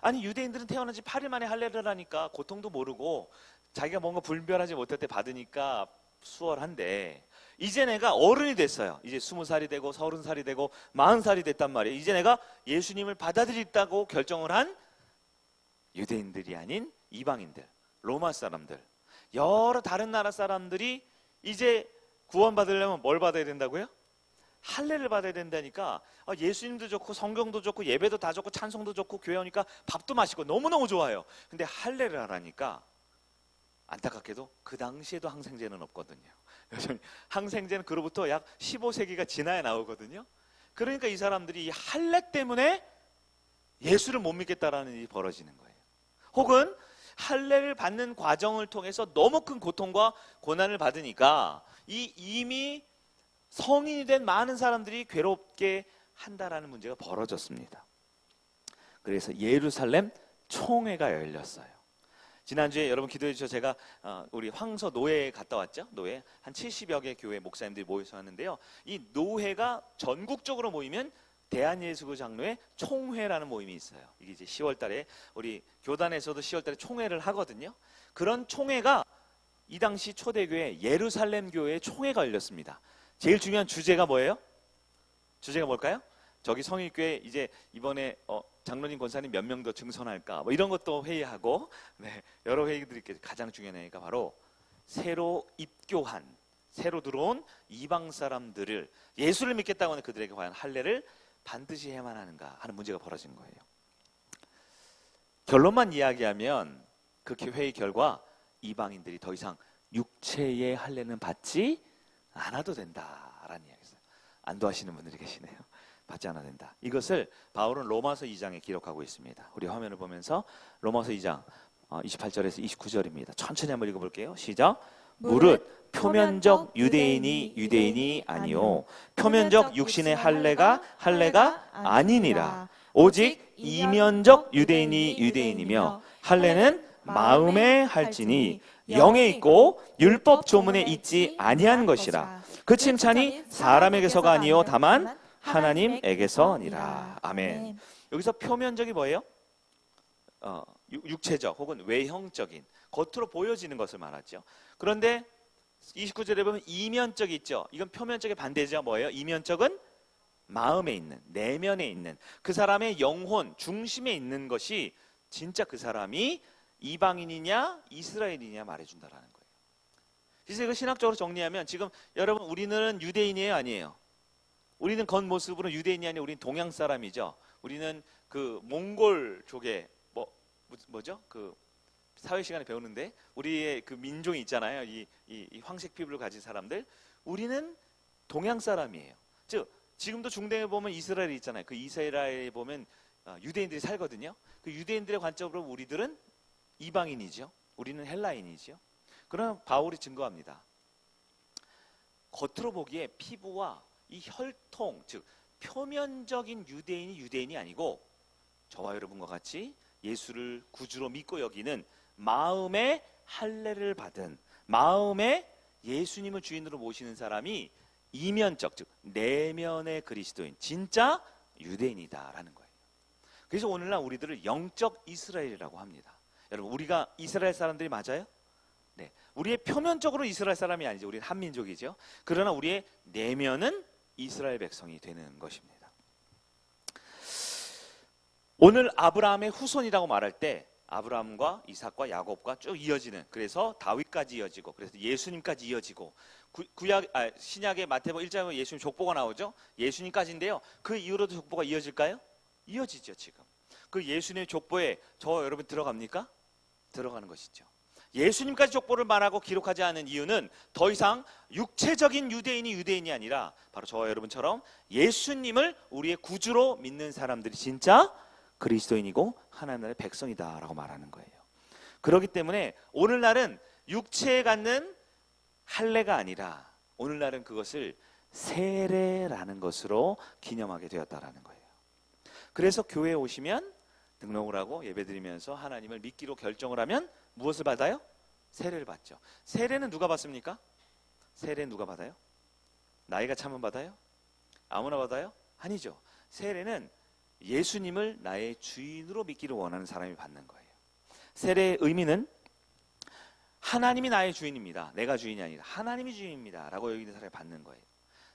아니, 유대인들은 태어난 지 8일 만에 할례를 하니까 고통도 모르고 자기가 뭔가 분별하지 못할 때 받으니까 수월한데, 이제 내가 어른이 됐어요. 이제 20살이 되고 30살이 되고 40살이 됐단 말이에요. 이제 내가 예수님을 받아들이겠다고 결정을 한 유대인들이 아닌 이방인들, 로마 사람들, 여러 다른 나라 사람들이 이제 구원받으려면 뭘 받아야 된다고요? 할례를 받아야 된다니까. 예수님도 좋고 성경도 좋고 예배도 다 좋고 찬송도 좋고 교회 오니까 밥도 맛있고 너무너무 좋아요. 근데 할례를 하라니까 안타깝게도 그 당시에도 항생제는 없거든요. 여전히 항생제는 그로부터 약 15세기가 지나야 나오거든요. 그러니까 이 사람들이 이 할례 때문에 예수를 못 믿겠다라는 일이 벌어지는 거예요. 혹은 할례를 받는 과정을 통해서 너무 큰 고통과 고난을 받으니까 이미 성인이 된 많은 사람들이 괴롭게 한다라는 문제가 벌어졌습니다. 그래서 예루살렘 총회가 열렸어요. 지난주에 여러분 기도해 주셔서 제가 우리 황서 노회에 갔다 왔죠. 노회 한 70여 개 교회 목사님들이 모여서 하는데요, 이 노회가 전국적으로 모이면 대한예수교 장로회 총회라는 모임이 있어요. 이게 이제 10월 달에 우리 교단에서도 10월 달에 총회를 하거든요. 그런 총회가 이 당시 초대교회 예루살렘 교회의 총회가 열렸습니다. 제일 중요한 주제가 뭐예요? 주제가 뭘까요? 저기 성일교회 이제 이번에 장로님 권사님 몇 명 더 증선할까, 뭐 이런 것도 회의하고, 네, 여러 회의들이 있겠죠. 가장 중요한 회의가 바로 새로 입교한, 새로 들어온 이방 사람들을 예수를 믿겠다고 하는 그들에게 과연 할례를 반드시 해야만 하는가 하는 문제가 벌어진 거예요. 결론만 이야기하면 그 회의 결과 이방인들이 더 이상 육체의 할례는 받지 않아도 된다라는 이야기였어요. 안도하시는 분들이 계시네요. 받지 않아도 된다. 이것을 바울은 로마서 2장에 기록하고 있습니다. 우리 화면을 보면서 로마서 2장 28절에서 29절입니다. 천천히 한번 읽어볼게요. 시작. 무릇 표면적 유대인이 아니요 표면적 육신의 할례가 아니니라. 오직 이면적 유대인이며 할례는 마음에 할지니 영에 있고 율법 조문에 있지 아니한 것이라. 그 칭찬이 사람에게서가 아니요 다만 하나님에게서니라. 아멘. 여기서 표면적이 뭐예요? 육체적 혹은 외형적인, 겉으로 보여지는 것을 말하죠. 그런데 29절에 보면 이면적이 있죠. 이건 표면적의 반대죠. 뭐예요? 이면적은 마음에 있는, 내면에 있는, 그 사람의 영혼 중심에 있는 것이 진짜 그 사람이 이방인이냐 이스라엘이냐 말해준다라는 거예요. 그래서 이거 신학적으로 정리하면 지금 여러분, 우리는 유대인이에요, 아니에요? 우리는 겉모습으로 유대인이 아니라 우리는 동양 사람이죠. 우리는 그 몽골 쪽에 뭐죠? 그 사회 시간에 배우는데 우리의 그 민족이 있잖아요. 이 황색 피부를 가진 사람들, 우리는 동양 사람이에요. 즉 지금도 중동에 보면 이스라엘이 있잖아요. 그 이스라엘에 보면 유대인들이 살거든요. 그 유대인들의 관점으로 우리들은 이방인이죠. 우리는 헬라인이죠. 그러나 바울이 증거합니다. 겉으로 보기에 피부와 이 혈통, 즉 표면적인 유대인이 아니고 저와 여러분과 같이 예수를 구주로 믿고 여기는 마음의 할례를 받은, 마음에 예수님을 주인으로 모시는 사람이 이면적, 즉 내면의 그리스도인, 진짜 유대인이다라는 거예요. 그래서 오늘날 우리들을 영적 이스라엘이라고 합니다. 여러분, 우리가 이스라엘 사람들이 맞아요? 네, 우리의 표면적으로 이스라엘 사람이 아니죠. 우리는 한민족이죠. 그러나 우리의 내면은 이스라엘 백성이 되는 것입니다. 오늘 아브라함의 후손이라고 말할 때 아브라함과 이삭과 야곱과 쭉 이어지는, 그래서 다윗까지 이어지고, 그래서 예수님까지 이어지고, 신약의 마태복음 1장에 예수님 족보가 나오죠. 예수님까지인데요. 그 이후로도 족보가 이어질까요? 이어지죠. 지금 그 예수님의 족보에 저 여러분 들어갑니까? 들어가는 것이죠. 예수님까지 족보를 말하고 기록하지 않은 이유는 더 이상 육체적인 유대인이 아니라 바로 저와 여러분처럼 예수님을 우리의 구주로 믿는 사람들이 진짜 그리스도인이고 하나님 나라의 백성이다라고 말하는 거예요. 그렇기 때문에 오늘날은 육체에 갖는 할례가 아니라 오늘날은 그것을 세례라는 것으로 기념하게 되었다라는 거예요. 그래서 교회에 오시면 등록을 하고 예배드리면서 하나님을 믿기로 결정을 하면 무엇을 받아요? 세례를 받죠. 세례는 누가 받습니까? 세례는 누가 받아요? 나이가 차면 받아요? 아무나 받아요? 아니죠. 세례는 예수님을 나의 주인으로 믿기를 원하는 사람이 받는 거예요. 세례의 의미는 하나님이 나의 주인입니다. 내가 주인이 아니라 하나님이 주인입니다 라고 여기는 사람이 받는 거예요.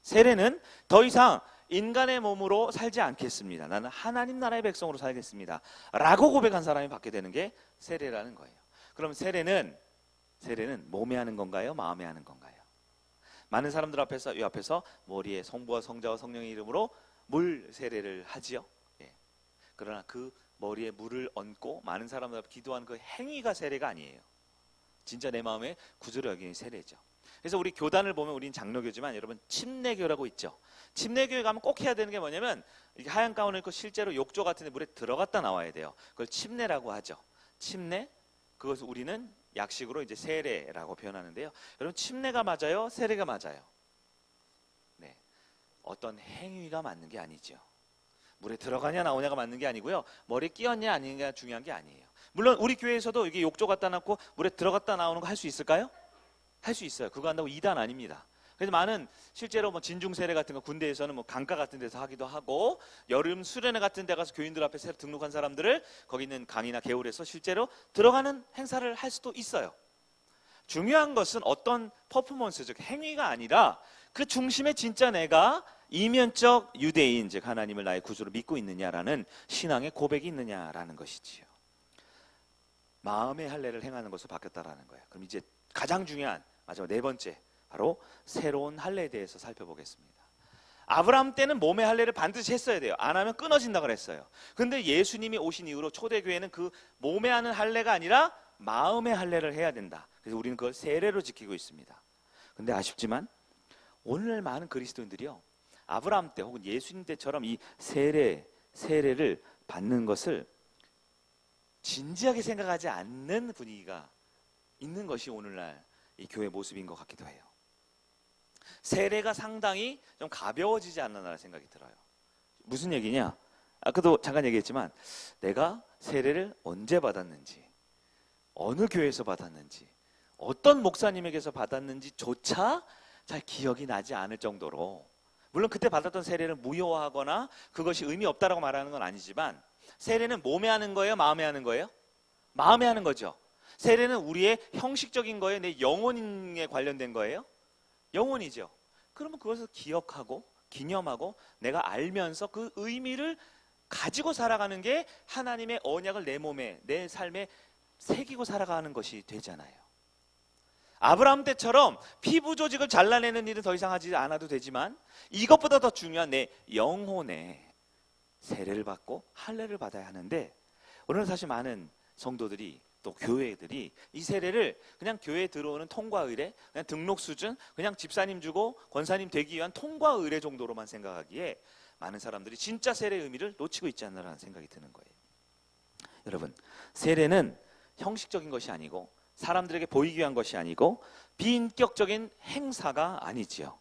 세례는 더 이상 인간의 몸으로 살지 않겠습니다. 나는 하나님 나라의 백성으로 살겠습니다 라고 고백한 사람이 받게 되는 게 세례라는 거예요. 그럼 세례는 몸에 하는 건가요? 마음에 하는 건가요? 많은 사람들 앞에서, 이 앞에서 머리에 성부와 성자와 성령의 이름으로 물 세례를 하지요. 예. 그러나 그 머리에 물을 얹고 많은 사람들 앞에 기도하는 그 행위가 세례가 아니에요. 진짜 내 마음에 구주로 여기는 세례죠. 그래서 우리 교단을 보면 우리는 장로교지만 여러분 침례교라고 있죠. 침례교에 가면 꼭 해야 되는 게 뭐냐면 이렇게 하얀 가운을 입고 실제로 욕조 같은 데 물에 들어갔다 나와야 돼요. 그걸 침례라고 하죠. 침례, 그것을 우리는 약식으로 이제 세례라고 표현하는데요. 여러분, 침례가 맞아요? 세례가 맞아요? 네, 어떤 행위가 맞는 게 아니죠. 물에 들어가냐 나오냐가 맞는 게 아니고요. 머리에 끼었냐 아니냐 중요한 게 아니에요. 물론 우리 교회에서도 이게 욕조 갖다 놨고 물에 들어갔다 나오는 거 할 수 있을까요? 할 수 있어요. 그거 한다고 이단 아닙니다. 그래서 많은 실제로 뭐 진중 세례 같은 거 군대에서는 뭐 강가 같은 데서 하기도 하고 여름 수련회 같은 데 가서 교인들 앞에 새로 등록한 사람들을 거기 있는 강이나 개울에서 실제로 들어가는 행사를 할 수도 있어요. 중요한 것은 어떤 퍼포먼스적 행위가 아니라 그 중심에 진짜 내가 이면적 유대인, 즉 하나님을 나의 구주로 믿고 있느냐라는 신앙의 고백이 있느냐라는 것이지요. 마음의 할례를 행하는 것으로 바뀌었다라는 거예요. 그럼 이제 가장 중요한 마지막 네 번째, 바로 새로운 할례에 대해서 살펴보겠습니다. 아브라함 때는 몸의 할례를 반드시 했어야 돼요. 안 하면 끊어진다고 그랬어요. 그런데 예수님이 오신 이후로 초대교회는 그 몸에 하는 할례가 아니라 마음의 할례를 해야 된다. 그래서 우리는 그걸 세례로 지키고 있습니다. 그런데 아쉽지만 오늘날 많은 그리스도인들이요, 아브라함 때 혹은 예수님 때처럼 이 세례를 받는 것을 진지하게 생각하지 않는 분위기가 있는 것이 오늘날 이 교회 모습인 것 같기도 해요. 세례가 상당히 좀 가벼워지지 않나라는 생각이 들어요. 무슨 얘기냐? 아까도 잠깐 얘기했지만 내가 세례를 언제 받았는지, 어느 교회에서 받았는지, 어떤 목사님에게서 받았는지조차 잘 기억이 나지 않을 정도로, 물론 그때 받았던 세례를 무효화하거나 그것이 의미 없다라고 말하는 건 아니지만, 세례는 몸에 하는 거예요? 마음에 하는 거예요? 마음에 하는 거죠. 세례는 우리의 형식적인 거예요? 내 영혼에 관련된 거예요? 영혼이죠. 그러면 그것을 기억하고 기념하고 내가 알면서 그 의미를 가지고 살아가는 게 하나님의 언약을 내 몸에, 내 삶에 새기고 살아가는 것이 되잖아요. 아브라함 때처럼 피부 조직을 잘라내는 일은 더 이상 하지 않아도 되지만 이것보다 더 중요한 내 영혼에 세례를 받고 할례를 받아야 하는데, 오늘은 사실 많은 성도들이 또 교회들이 이 세례를 그냥 교회에 들어오는 통과 의례, 그냥 등록 수준, 그냥 집사님 주고 권사님 되기 위한 통과 의례 정도로만 생각하기에 많은 사람들이 진짜 세례의 의미를 놓치고 있지 않나라는 생각이 드는 거예요. 여러분, 세례는 형식적인 것이 아니고 사람들에게 보이기 위한 것이 아니고 비인격적인 행사가 아니지요.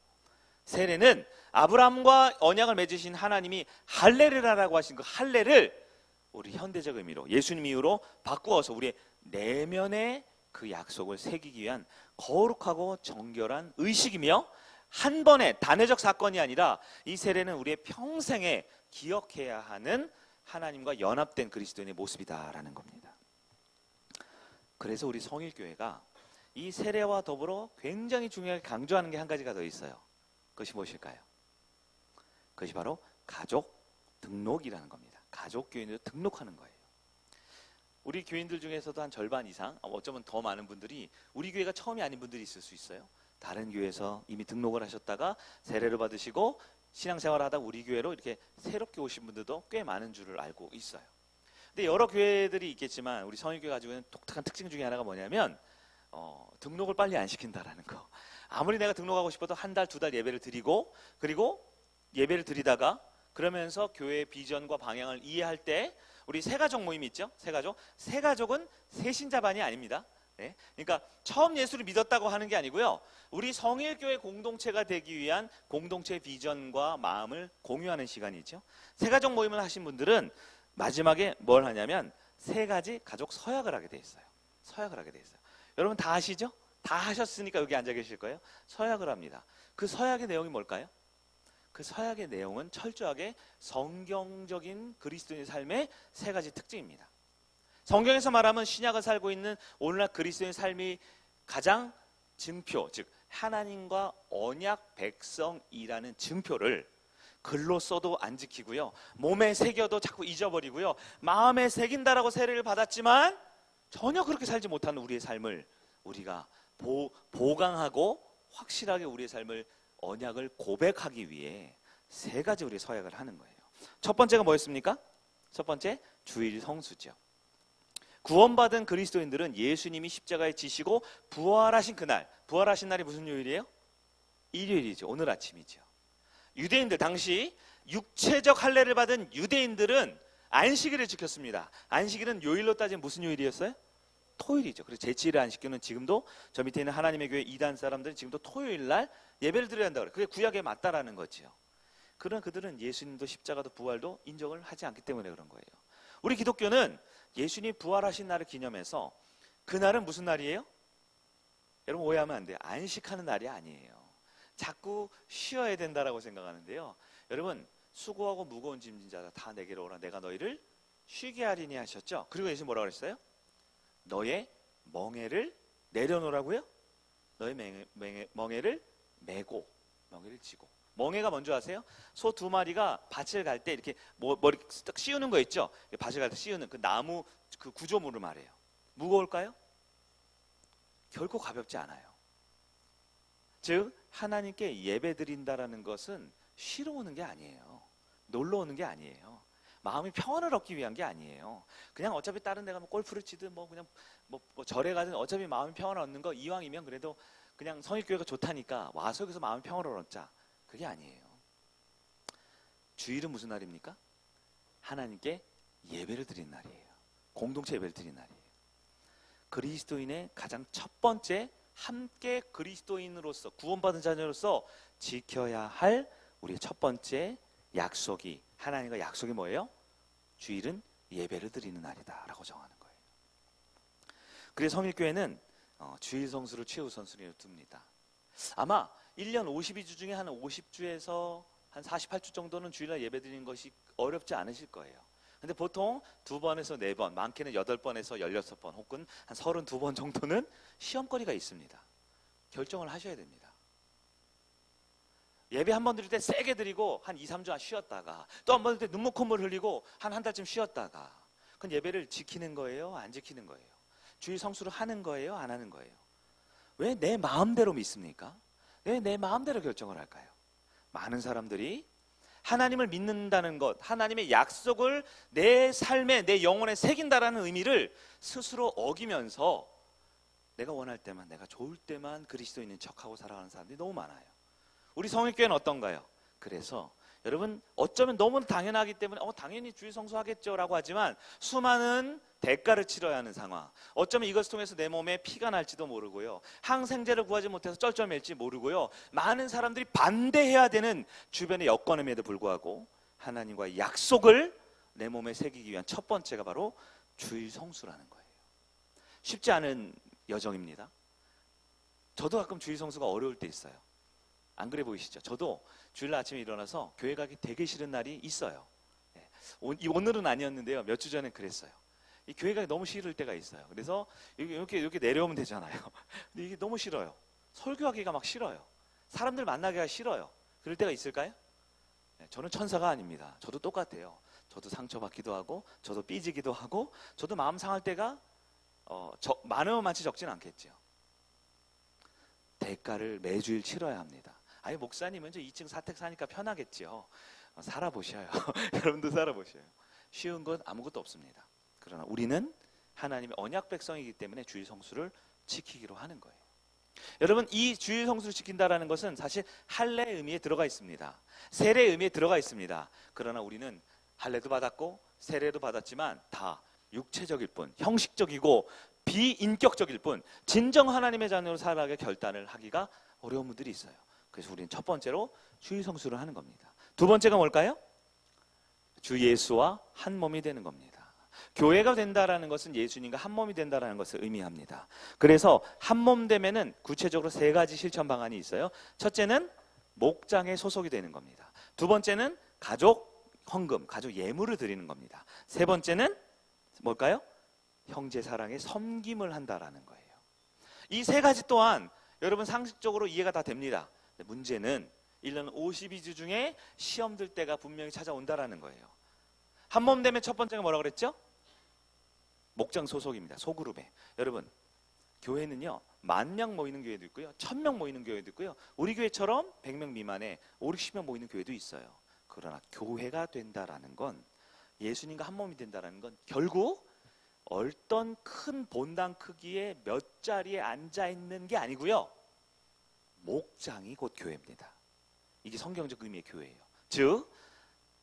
세례는 아브라함과 언약을 맺으신 하나님이 할례르라라고 하신 그 할례를 우리 현대적 의미로 예수님 이후로 바꾸어서 우리의 내면의 그 약속을 새기기 위한 거룩하고 정결한 의식이며 한 번의 단회적 사건이 아니라 이 세례는 우리의 평생에 기억해야 하는 하나님과 연합된 그리스도인의 모습이다라는 겁니다. 그래서 우리 성일교회가 이 세례와 더불어 굉장히 중요하게 강조하는 게 한 가지가 더 있어요. 그것이 무엇일까요? 그것이 바로 가족 등록이라는 겁니다. 가족 교인으로 등록하는 거예요. 우리 교인들 중에서도 한 절반 이상, 어쩌면 더 많은 분들이 우리 교회가 처음이 아닌 분들이 있을 수 있어요. 다른 교회에서 이미 등록을 하셨다가 세례를 받으시고 신앙생활을 하다 우리 교회로 이렇게 새롭게 오신 분들도 꽤 많은 줄을 알고 있어요. 근데 여러 교회들이 있겠지만 우리 성일교회 가지고 있는 독특한 특징 중에 하나가 뭐냐면 등록을 빨리 안 시킨다라는 거. 아무리 내가 등록하고 싶어도 한 달, 두 달 예배를 드리고 그리고 예배를 드리다가 그러면서 교회의 비전과 방향을 이해할 때 우리 새가족 모임이 있죠? 새가족은 새신자반이 아닙니다. 네? 그러니까 처음 예수를 믿었다고 하는 게 아니고요. 우리 성일교회 공동체가 되기 위한 공동체의 비전과 마음을 공유하는 시간이죠. 새가족 모임을 하신 분들은 마지막에 뭘 하냐면 세 가지 가족 서약을 하게 돼 있어요. 서약을 하게 돼 있어요. 여러분 다 아시죠? 다 하셨으니까 여기 앉아 계실 거예요. 서약을 합니다. 그 서약의 내용이 뭘까요? 그 서약의 내용은 철저하게 성경적인 그리스도인의 삶의 세 가지 특징입니다. 성경에서 말하면 신약을 살고 있는 오늘날 그리스도인의 삶이 가장 증표, 즉 하나님과 언약 백성이라는 증표를 글로 써도 안 지키고요. 몸에 새겨도 자꾸 잊어버리고요. 마음에 새긴다라고 세례를 받았지만 전혀 그렇게 살지 못하는 우리의 삶을 우리가 보강하고 확실하게 우리의 삶을 언약을 고백하기 위해 세 가지 우리 서약을 하는 거예요. 첫 번째가 뭐였습니까? 첫 번째, 주일 성수죠. 구원받은 그리스도인들은 예수님이 십자가에 지시고 부활하신 그날, 부활하신 날이 무슨 요일이에요? 일요일이죠. 오늘 아침이죠. 유대인들, 당시 육체적 할례를 받은 유대인들은 안식일을 지켰습니다. 안식일은 요일로 따지면 무슨 요일이었어요? 토요일이죠. 그래서 제7일 안식일은 지금도 저 밑에 있는 하나님의 교회 이단 사람들은 지금도 토요일 날 예배를 드려야 한다고 그래요. 그게 구약에 맞다라는 거죠. 그러나 그들은 예수님도 십자가도 부활도 인정을 하지 않기 때문에 그런 거예요. 우리 기독교는 예수님 부활하신 날을 기념해서 그날은 무슨 날이에요? 여러분 오해하면 안 돼요. 안식하는 날이 아니에요. 자꾸 쉬어야 된다라고 생각하는데요. 여러분 수고하고 무거운 짐진 자다 다 내게로 오라 내가 너희를 쉬게 하리니 하셨죠. 그리고 예수님 뭐라고 그랬어요? 너의 멍에를 내려놓으라고요? 너의 멍에를 메고 멍에를 지고. 멍에가 뭔지 아세요? 소 두 마리가 밭을 갈 때 이렇게 머리 딱 씌우는 거 있죠? 밭을 갈 때 씌우는 그 나무 그 구조물을 말해요. 무거울까요? 결코 가볍지 않아요. 즉 하나님께 예배 드린다라는 것은 쉬러 오는 게 아니에요. 놀러 오는 게 아니에요. 마음의 평안을 얻기 위한 게 아니에요. 그냥 어차피 다른 데 가면 골프를 치든 그냥 절에 가든 어차피 마음의 평안을 얻는 거 이왕이면 그래도 그냥 성일교회가 좋다니까 와서 여기서 마음의 평안을 얻자. 그게 아니에요. 주일은 무슨 날입니까? 하나님께 예배를 드린 날이에요. 공동체 예배를 드린 날이에요. 그리스도인의 가장 첫 번째 함께 그리스도인으로서 구원받은 자녀로서 지켜야 할 우리의 첫 번째 약속이 하나님과 약속이 뭐예요? 주일은 예배를 드리는 날이다 라고 정하는 거예요. 그래서 성일교회는 주일 성수를 최우선순위로 둡니다. 아마 1년 52주 중에 한 50주에서 한 48주 정도는 주일날 예배 드리는 것이 어렵지 않으실 거예요. 근데 보통 2번에서 4번, 많게는 8번에서 16번 혹은 한 32번 정도는 시험거리가 있습니다. 결정을 하셔야 됩니다. 예배 한 번 드릴 때 세게 드리고 한 2, 3주 쉬었다가 또 한 번 드릴 때 눈물 콧물 흘리고 한 달쯤 쉬었다가 그건 예배를 지키는 거예요? 안 지키는 거예요? 주일 성수를 하는 거예요? 안 하는 거예요? 왜 내 마음대로 믿습니까? 왜 내 마음대로 결정을 할까요? 많은 사람들이 하나님을 믿는다는 것, 하나님의 약속을 내 삶에, 내 영혼에 새긴다라는 의미를 스스로 어기면서 내가 원할 때만, 내가 좋을 때만 그리스도인인 척하고 살아가는 사람들이 너무 많아요. 우리 성일교회는 어떤가요? 그래서 여러분 어쩌면 너무 당연하기 때문에 당연히 주일 성수하겠죠라고 하지만 수많은 대가를 치러야 하는 상황. 어쩌면 이것을 통해서 내 몸에 피가 날지도 모르고요. 항생제를 구하지 못해서 쩔쩔맬지 모르고요. 많은 사람들이 반대해야 되는 주변의 여건임에도 불구하고 하나님과의 약속을 내 몸에 새기기 위한 첫 번째가 바로 주일 성수라는 거예요. 쉽지 않은 여정입니다. 저도 가끔 주일 성수가 어려울 때 있어요. 안 그래 보이시죠? 저도 주일날 아침에 일어나서 교회 가기 되게 싫은 날이 있어요. 오늘은 아니었는데요. 몇 주 전에 그랬어요. 이 교회 가기 너무 싫을 때가 있어요. 그래서 이렇게 내려오면 되잖아요. 근데 이게 너무 싫어요. 설교하기가 막 싫어요. 사람들 만나기가 싫어요. 그럴 때가 있을까요? 저는 천사가 아닙니다. 저도 똑같아요. 저도 상처받기도 하고, 저도 삐지기도 하고, 저도 마음 상할 때가 많으면 많지 적진 않겠죠. 대가를 매주일 치러야 합니다. 아니 목사님은 저 2층 사택 사니까 편하겠죠. 살아보셔요. 여러분도 살아보셔요. 쉬운 건 아무것도 없습니다. 그러나 우리는 하나님의 언약 백성이기 때문에 주일 성수를 지키기로 하는 거예요. 여러분 이 주일 성수를 지킨다라는 것은 사실 할례의 의미에 들어가 있습니다. 세례의 의미에 들어가 있습니다. 그러나 우리는 할례도 받았고 세례도 받았지만 다 육체적일 뿐, 형식적이고 비인격적일 뿐 진정 하나님의 자녀로 살아가게 결단을 하기가 어려운 분들이 있어요. 그래서 우리는 첫 번째로 주일 성수를 하는 겁니다. 두 번째가 뭘까요? 주 예수와 한 몸이 되는 겁니다. 교회가 된다라는 것은 예수님과 한 몸이 된다라는 것을 의미합니다. 그래서 한 몸 되면은 구체적으로 세 가지 실천 방안이 있어요. 첫째는 목장에 소속이 되는 겁니다. 두 번째는 가족 헌금, 가족 예물을 드리는 겁니다. 세 번째는 뭘까요? 형제 사랑에 섬김을 한다라는 거예요. 이 세 가지 또한 여러분 상식적으로 이해가 다 됩니다. 문제는 1년 52주 중에 시험 들 때가 분명히 찾아온다라는 거예요. 한 몸 되면 첫 번째가 뭐라고 그랬죠? 목장 소속입니다. 소그룹에. 여러분 교회는요 10,000명 모이는 교회도 있고요 1,000명 모이는 교회도 있고요 우리 교회처럼 100명 미만에 5, 60명 모이는 교회도 있어요. 그러나 교회가 된다라는 건 예수님과 한 몸이 된다라는 건 결국 어떤 큰 본당 크기의 몇 자리에 앉아 있는 게 아니고요 목장이 곧 교회입니다. 이게 성경적 의미의 교회예요. 즉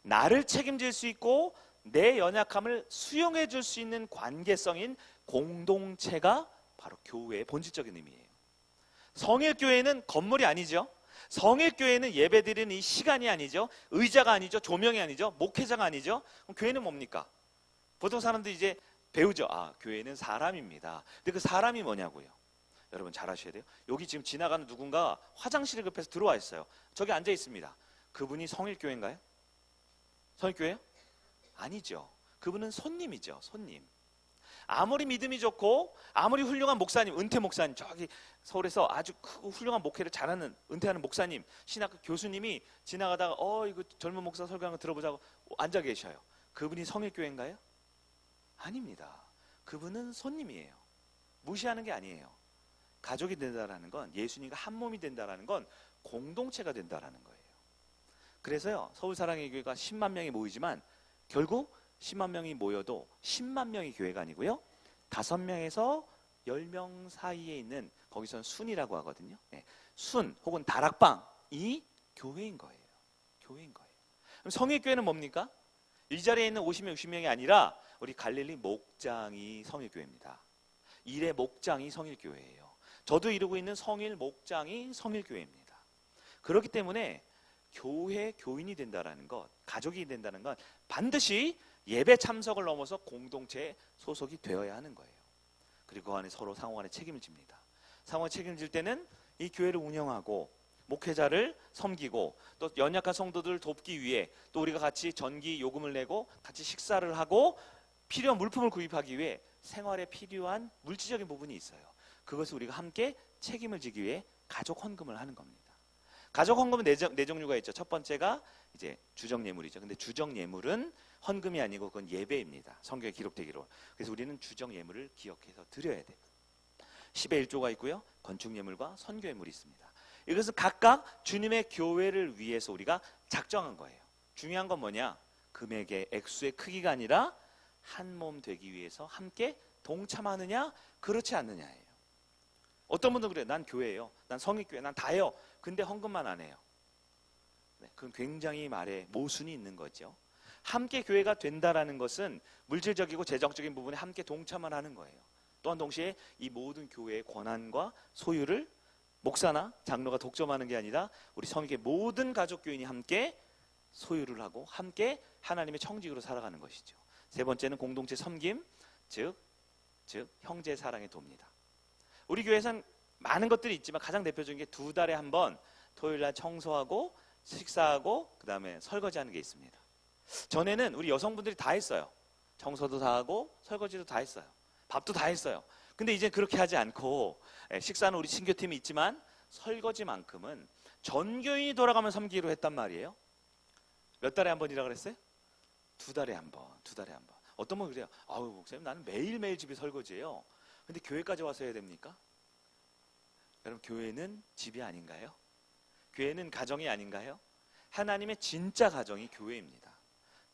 나를 책임질 수 있고 내 연약함을 수용해 줄 수 있는 관계성인 공동체가 바로 교회의 본질적인 의미예요. 성일교회는 건물이 아니죠. 성일교회는 예배드리는 이 시간이 아니죠. 의자가 아니죠. 조명이 아니죠. 목회자가 아니죠. 그럼 교회는 뭡니까? 보통 사람들이 이제 배우죠. 교회는 사람입니다. 근데 그 사람이 뭐냐고요. 여러분 잘 아셔야 돼요. 여기 지금 지나가는 누군가 화장실을 급해서 들어와 있어요. 저기 앉아 있습니다. 그분이 성일교회인가요? 성일교회요? 아니죠. 그분은 손님이죠. 손님. 아무리 믿음이 좋고 아무리 훌륭한 목사님, 은퇴 목사님, 저기 서울에서 아주 크고 훌륭한 목회를 잘하는 은퇴하는 목사님, 신학교 교수님이 지나가다가 이거 젊은 목사 설교하는 거 들어보자고 앉아 계셔요. 그분이 성일교회인가요? 아닙니다. 그분은 손님이에요. 무시하는 게 아니에요. 가족이 된다라는 건 예수님과 한 몸이 된다라는 건 공동체가 된다라는 거예요. 그래서요 서울사랑의 교회가 10만 명이 모이지만 결국 10만 명이 모여도 10만 명이 교회가 아니고요 5명에서 10명 사이에 있는 거기서는 순이라고 하거든요. 순 혹은 다락방이 교회인 거예요. 교회인 거예요. 그럼 성일교회는 뭡니까? 이 자리에 있는 50명, 60명이 아니라 우리 갈릴리 목장이 성일교회입니다. 일의 목장이 성일교회예요. 저도 이루고 있는 성일 목장이 성일교회입니다. 그렇기 때문에 교회 교인이 된다는 것, 가족이 된다는 건 반드시 예배 참석을 넘어서 공동체에 소속이 되어야 하는 거예요. 그리고 그 안에 서로 상호간에 책임을 집니다. 상호간에 책임질 때는 이 교회를 운영하고 목회자를 섬기고 또 연약한 성도들을 돕기 위해 또 우리가 같이 전기 요금을 내고 같이 식사를 하고 필요한 물품을 구입하기 위해 생활에 필요한 물질적인 부분이 있어요. 그것을 우리가 함께 책임을 지기 위해 가족 헌금을 하는 겁니다. 가족 헌금은 네 종류가 있죠. 첫 번째가 이제 주정 예물이죠. 근데 주정 예물은 헌금이 아니고 그건 예배입니다. 성경에 기록되기로. 그래서 우리는 주정 예물을 기억해서 드려야 돼요. 10의 1조가 있고요. 건축 예물과 선교 예물이 있습니다. 이것은 각각 주님의 교회를 위해서 우리가 작정한 거예요. 중요한 건 뭐냐? 금액의 액수의 크기가 아니라 한 몸 되기 위해서 함께 동참하느냐 그렇지 않느냐예요. 어떤 분들은 그래요. 난 교회예요. 난 성일교회. 난 다해요. 근데 헌금만 안 해요. 그건 굉장히 말에 모순이 있는 거죠. 함께 교회가 된다라는 것은 물질적이고 재정적인 부분에 함께 동참을 하는 거예요. 또한 동시에 이 모든 교회의 권한과 소유를 목사나 장로가 독점하는 게 아니라 우리 성교의 모든 가족 교인이 함께 소유를 하고 함께 하나님의 청직으로 살아가는 것이죠. 세 번째는 공동체 섬김, 즉 형제 사랑의 도입니다. 우리 교회에선 많은 것들이 있지만 가장 대표적인 게 2달에 한 번 토요일 날 청소하고 식사하고 그 다음에 설거지하는 게 있습니다. 전에는 우리 여성분들이 다 했어요. 청소도 다 하고 설거지도 다 했어요. 밥도 다 했어요. 근데 이제 그렇게 하지 않고 식사는 우리 신교팀이 있지만 설거지만큼은 전교인이 돌아가면 섬기기로 했단 말이에요. 몇 달에 한 번이라 그랬어요? 2달에 한 번. 어떤 분은 그래요. 아우 목사님 나는 매일매일 집이 설거지예요. 근데 교회까지 와서 해야 됩니까? 여러분 교회는 집이 아닌가요? 교회는 가정이 아닌가요? 하나님의 진짜 가정이 교회입니다.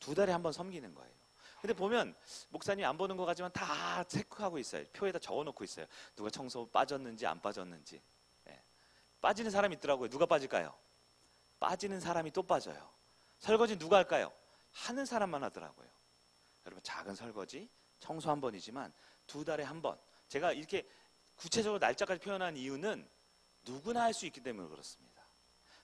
2달에 한 번 섬기는 거예요. 근데 보면 목사님 안 보는 것 같지만 다 체크하고 있어요. 표에다 적어놓고 있어요. 누가 청소 빠졌는지 안 빠졌는지. 빠지는 사람이 있더라고요. 누가 빠질까요? 빠지는 사람이 또 빠져요. 설거지 누가 할까요? 하는 사람만 하더라고요. 여러분 작은 설거지 청소 한 번이지만 2달에 한 번. 제가 이렇게 구체적으로 날짜까지 표현한 이유는 누구나 할 수 있기 때문에 그렇습니다.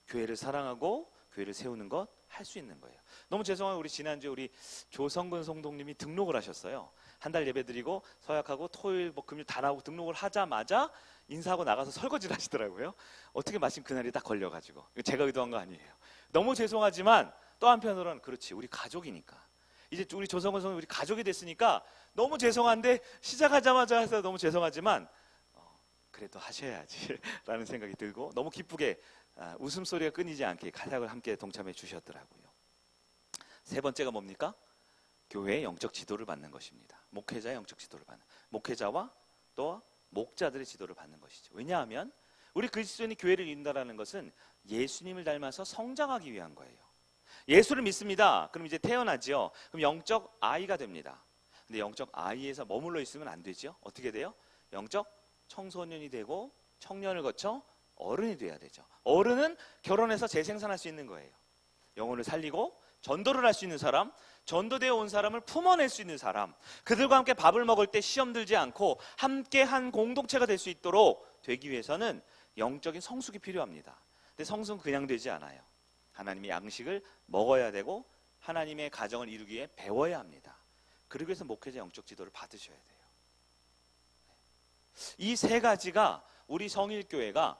교회를 사랑하고 교회를 세우는 것 할 수 있는 거예요. 너무 죄송해요. 우리 지난주에 우리 조성근 성도님이 등록을 하셨어요. 한 달 예배 드리고 서약하고 토요일 금요일 다 나오고 등록을 하자마자 인사하고 나가서 설거지를 하시더라고요. 어떻게 마침 그날이 딱 걸려가지고. 제가 의도한 거 아니에요. 너무 죄송하지만 또 한편으로는 그렇지 우리 가족이니까 이제 우리 조성근 성도님 우리 가족이 됐으니까 너무 죄송한데 시작하자마자 해서 너무 죄송하지만 그래도 하셔야지 라는 생각이 들고 너무 기쁘게 웃음소리가 끊이지 않게 가족을 함께 동참해 주셨더라고요. 세 번째가 뭡니까? 교회의 영적 지도를 받는 것입니다. 목회자의 영적 지도를 받는 목회자와 또 목자들의 지도를 받는 것이죠. 왜냐하면 우리 그리스도인이 교회를 이룬다는 것은 예수님을 닮아서 성장하기 위한 거예요. 예수를 믿습니다. 그럼 이제 태어나죠. 그럼 영적 아이가 됩니다. 근데 영적 아이에서 머물러 있으면 안 되죠. 어떻게 돼요? 영적 청소년이 되고 청년을 거쳐 어른이 돼야 되죠. 어른은 결혼해서 재생산할 수 있는 거예요. 영혼을 살리고 전도를 할 수 있는 사람, 전도되어 온 사람을 품어낼 수 있는 사람, 그들과 함께 밥을 먹을 때 시험 들지 않고 함께 한 공동체가 될 수 있도록 되기 위해서는 영적인 성숙이 필요합니다. 근데 성숙은 그냥 되지 않아요. 하나님의 양식을 먹어야 되고 하나님의 가정을 이루기 위해 배워야 합니다. 그러기 위해서 목회자 영적 지도를 받으셔야 돼요. 이 세 가지가 우리 성일교회가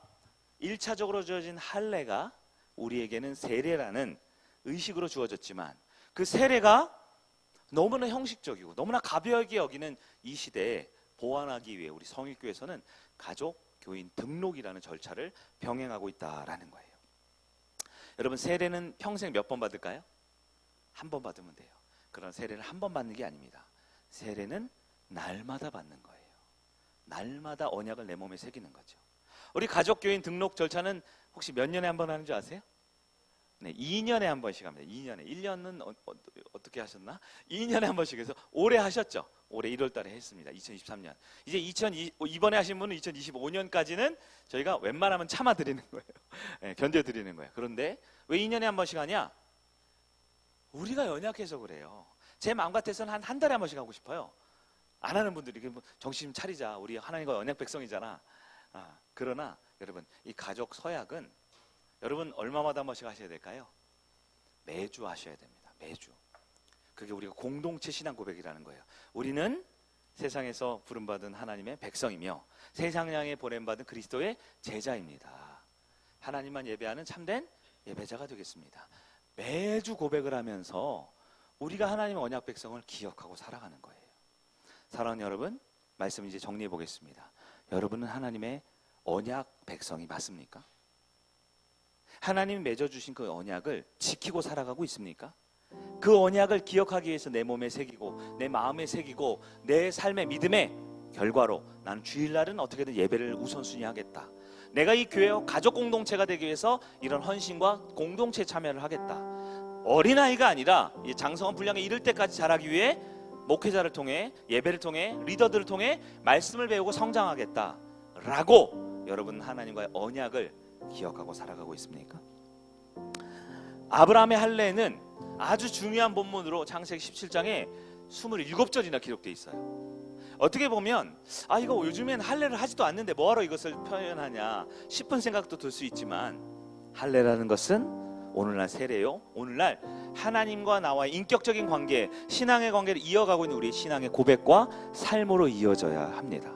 1차적으로 주어진 할례가 우리에게는 세례라는 의식으로 주어졌지만 그 세례가 너무나 형식적이고 너무나 가벼하게 여기는 이 시대에 보완하기 위해 우리 성일교회에서는 가족 교인 등록이라는 절차를 병행하고 있다라는 거예요. 여러분 세례는 평생 몇 번 받을까요? 한 번 받으면 돼요. 그런 세례를 한 번 받는 게 아닙니다. 세례는 날마다 받는 거예요. 날마다 언약을 내 몸에 새기는 거죠. 우리 가족교인 등록 절차는 혹시 몇 년에 한 번 하는 줄 아세요? 네, 2년에 한 번씩 합니다. 2년에. 1년은 어떻게 하셨나? 2년에 한 번씩 해서 올해 하셨죠? 올해 1월 달에 했습니다. 2023년. 이제 이번에 하신 분은 2025년까지는 저희가 웬만하면 참아드리는 거예요. 네, 견뎌드리는 거예요. 그런데 왜 2년에 한 번씩 하냐? 우리가 연약해서 그래요. 제 마음 같아서는 한 달에 한 번씩 하고 싶어요. 안 하는 분들이 정신 좀 차리자. 우리 하나님과 언약 백성이잖아. 그러나 여러분 이 가족 서약은 여러분 얼마마다 한 번씩 하셔야 될까요? 매주 하셔야 됩니다. 매주. 그게 우리가 공동체 신앙 고백이라는 거예요. 우리는 세상에서 부름받은 하나님의 백성이며 세상 향해 보냄받은 그리스도의 제자입니다. 하나님만 예배하는 참된 예배자가 되겠습니다. 매주 고백을 하면서 우리가 하나님의 언약 백성을 기억하고 살아가는 거예요. 사랑하는 여러분, 말씀 이제 정리해 보겠습니다. 여러분은 하나님의 언약 백성이 맞습니까? 하나님이 맺어주신 그 언약을 지키고 살아가고 있습니까? 그 언약을 기억하기 위해서 내 몸에 새기고 내 마음에 새기고 내 삶의 믿음의 결과로 나는 주일날은 어떻게든 예배를 우선순위 하겠다. 내가 이 교회와 가족 공동체가 되기 위해서 이런 헌신과 공동체 참여를 하겠다. 어린아이가 아니라 장성한 분량에 이를 때까지 자라기 위해 목회자를 통해 예배를 통해 리더들을 통해 말씀을 배우고 성장하겠다라고 여러분 하나님과의 언약을 기억하고 살아가고 있습니까? 아브라함의 할례는 아주 중요한 본문으로 창세기 17장에 27절이나 기록되어 있어요. 어떻게 보면 이거 요즘엔 할례를 하지도 않는데 뭐하러 이것을 표현하냐 싶은 생각도 들 수 있지만, 할례라는 것은 오늘날 세례요, 오늘날 하나님과 나와의 인격적인 관계, 신앙의 관계를 이어가고 있는 우리 신앙의 고백과 삶으로 이어져야 합니다.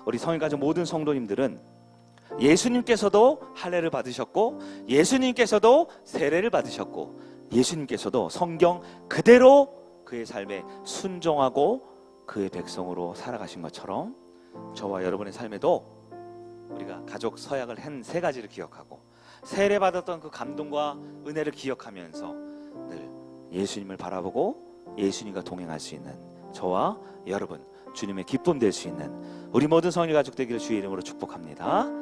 우리 성인가족 모든 성도님들은 예수님께서도 할례를 받으셨고, 예수님께서도 세례를 받으셨고, 예수님께서도 성경 그대로 그의 삶에 순종하고 그의 백성으로 살아가신 것처럼 저와 여러분의 삶에도 우리가 가족 서약을 한 3가지를 기억하고 세례 받았던 그 감동과 은혜를 기억하면서 늘 예수님을 바라보고 예수님과 동행할 수 있는 저와 여러분, 주님의 기쁨 될 수 있는 우리 모든 성일 가족 되기를 주의 이름으로 축복합니다.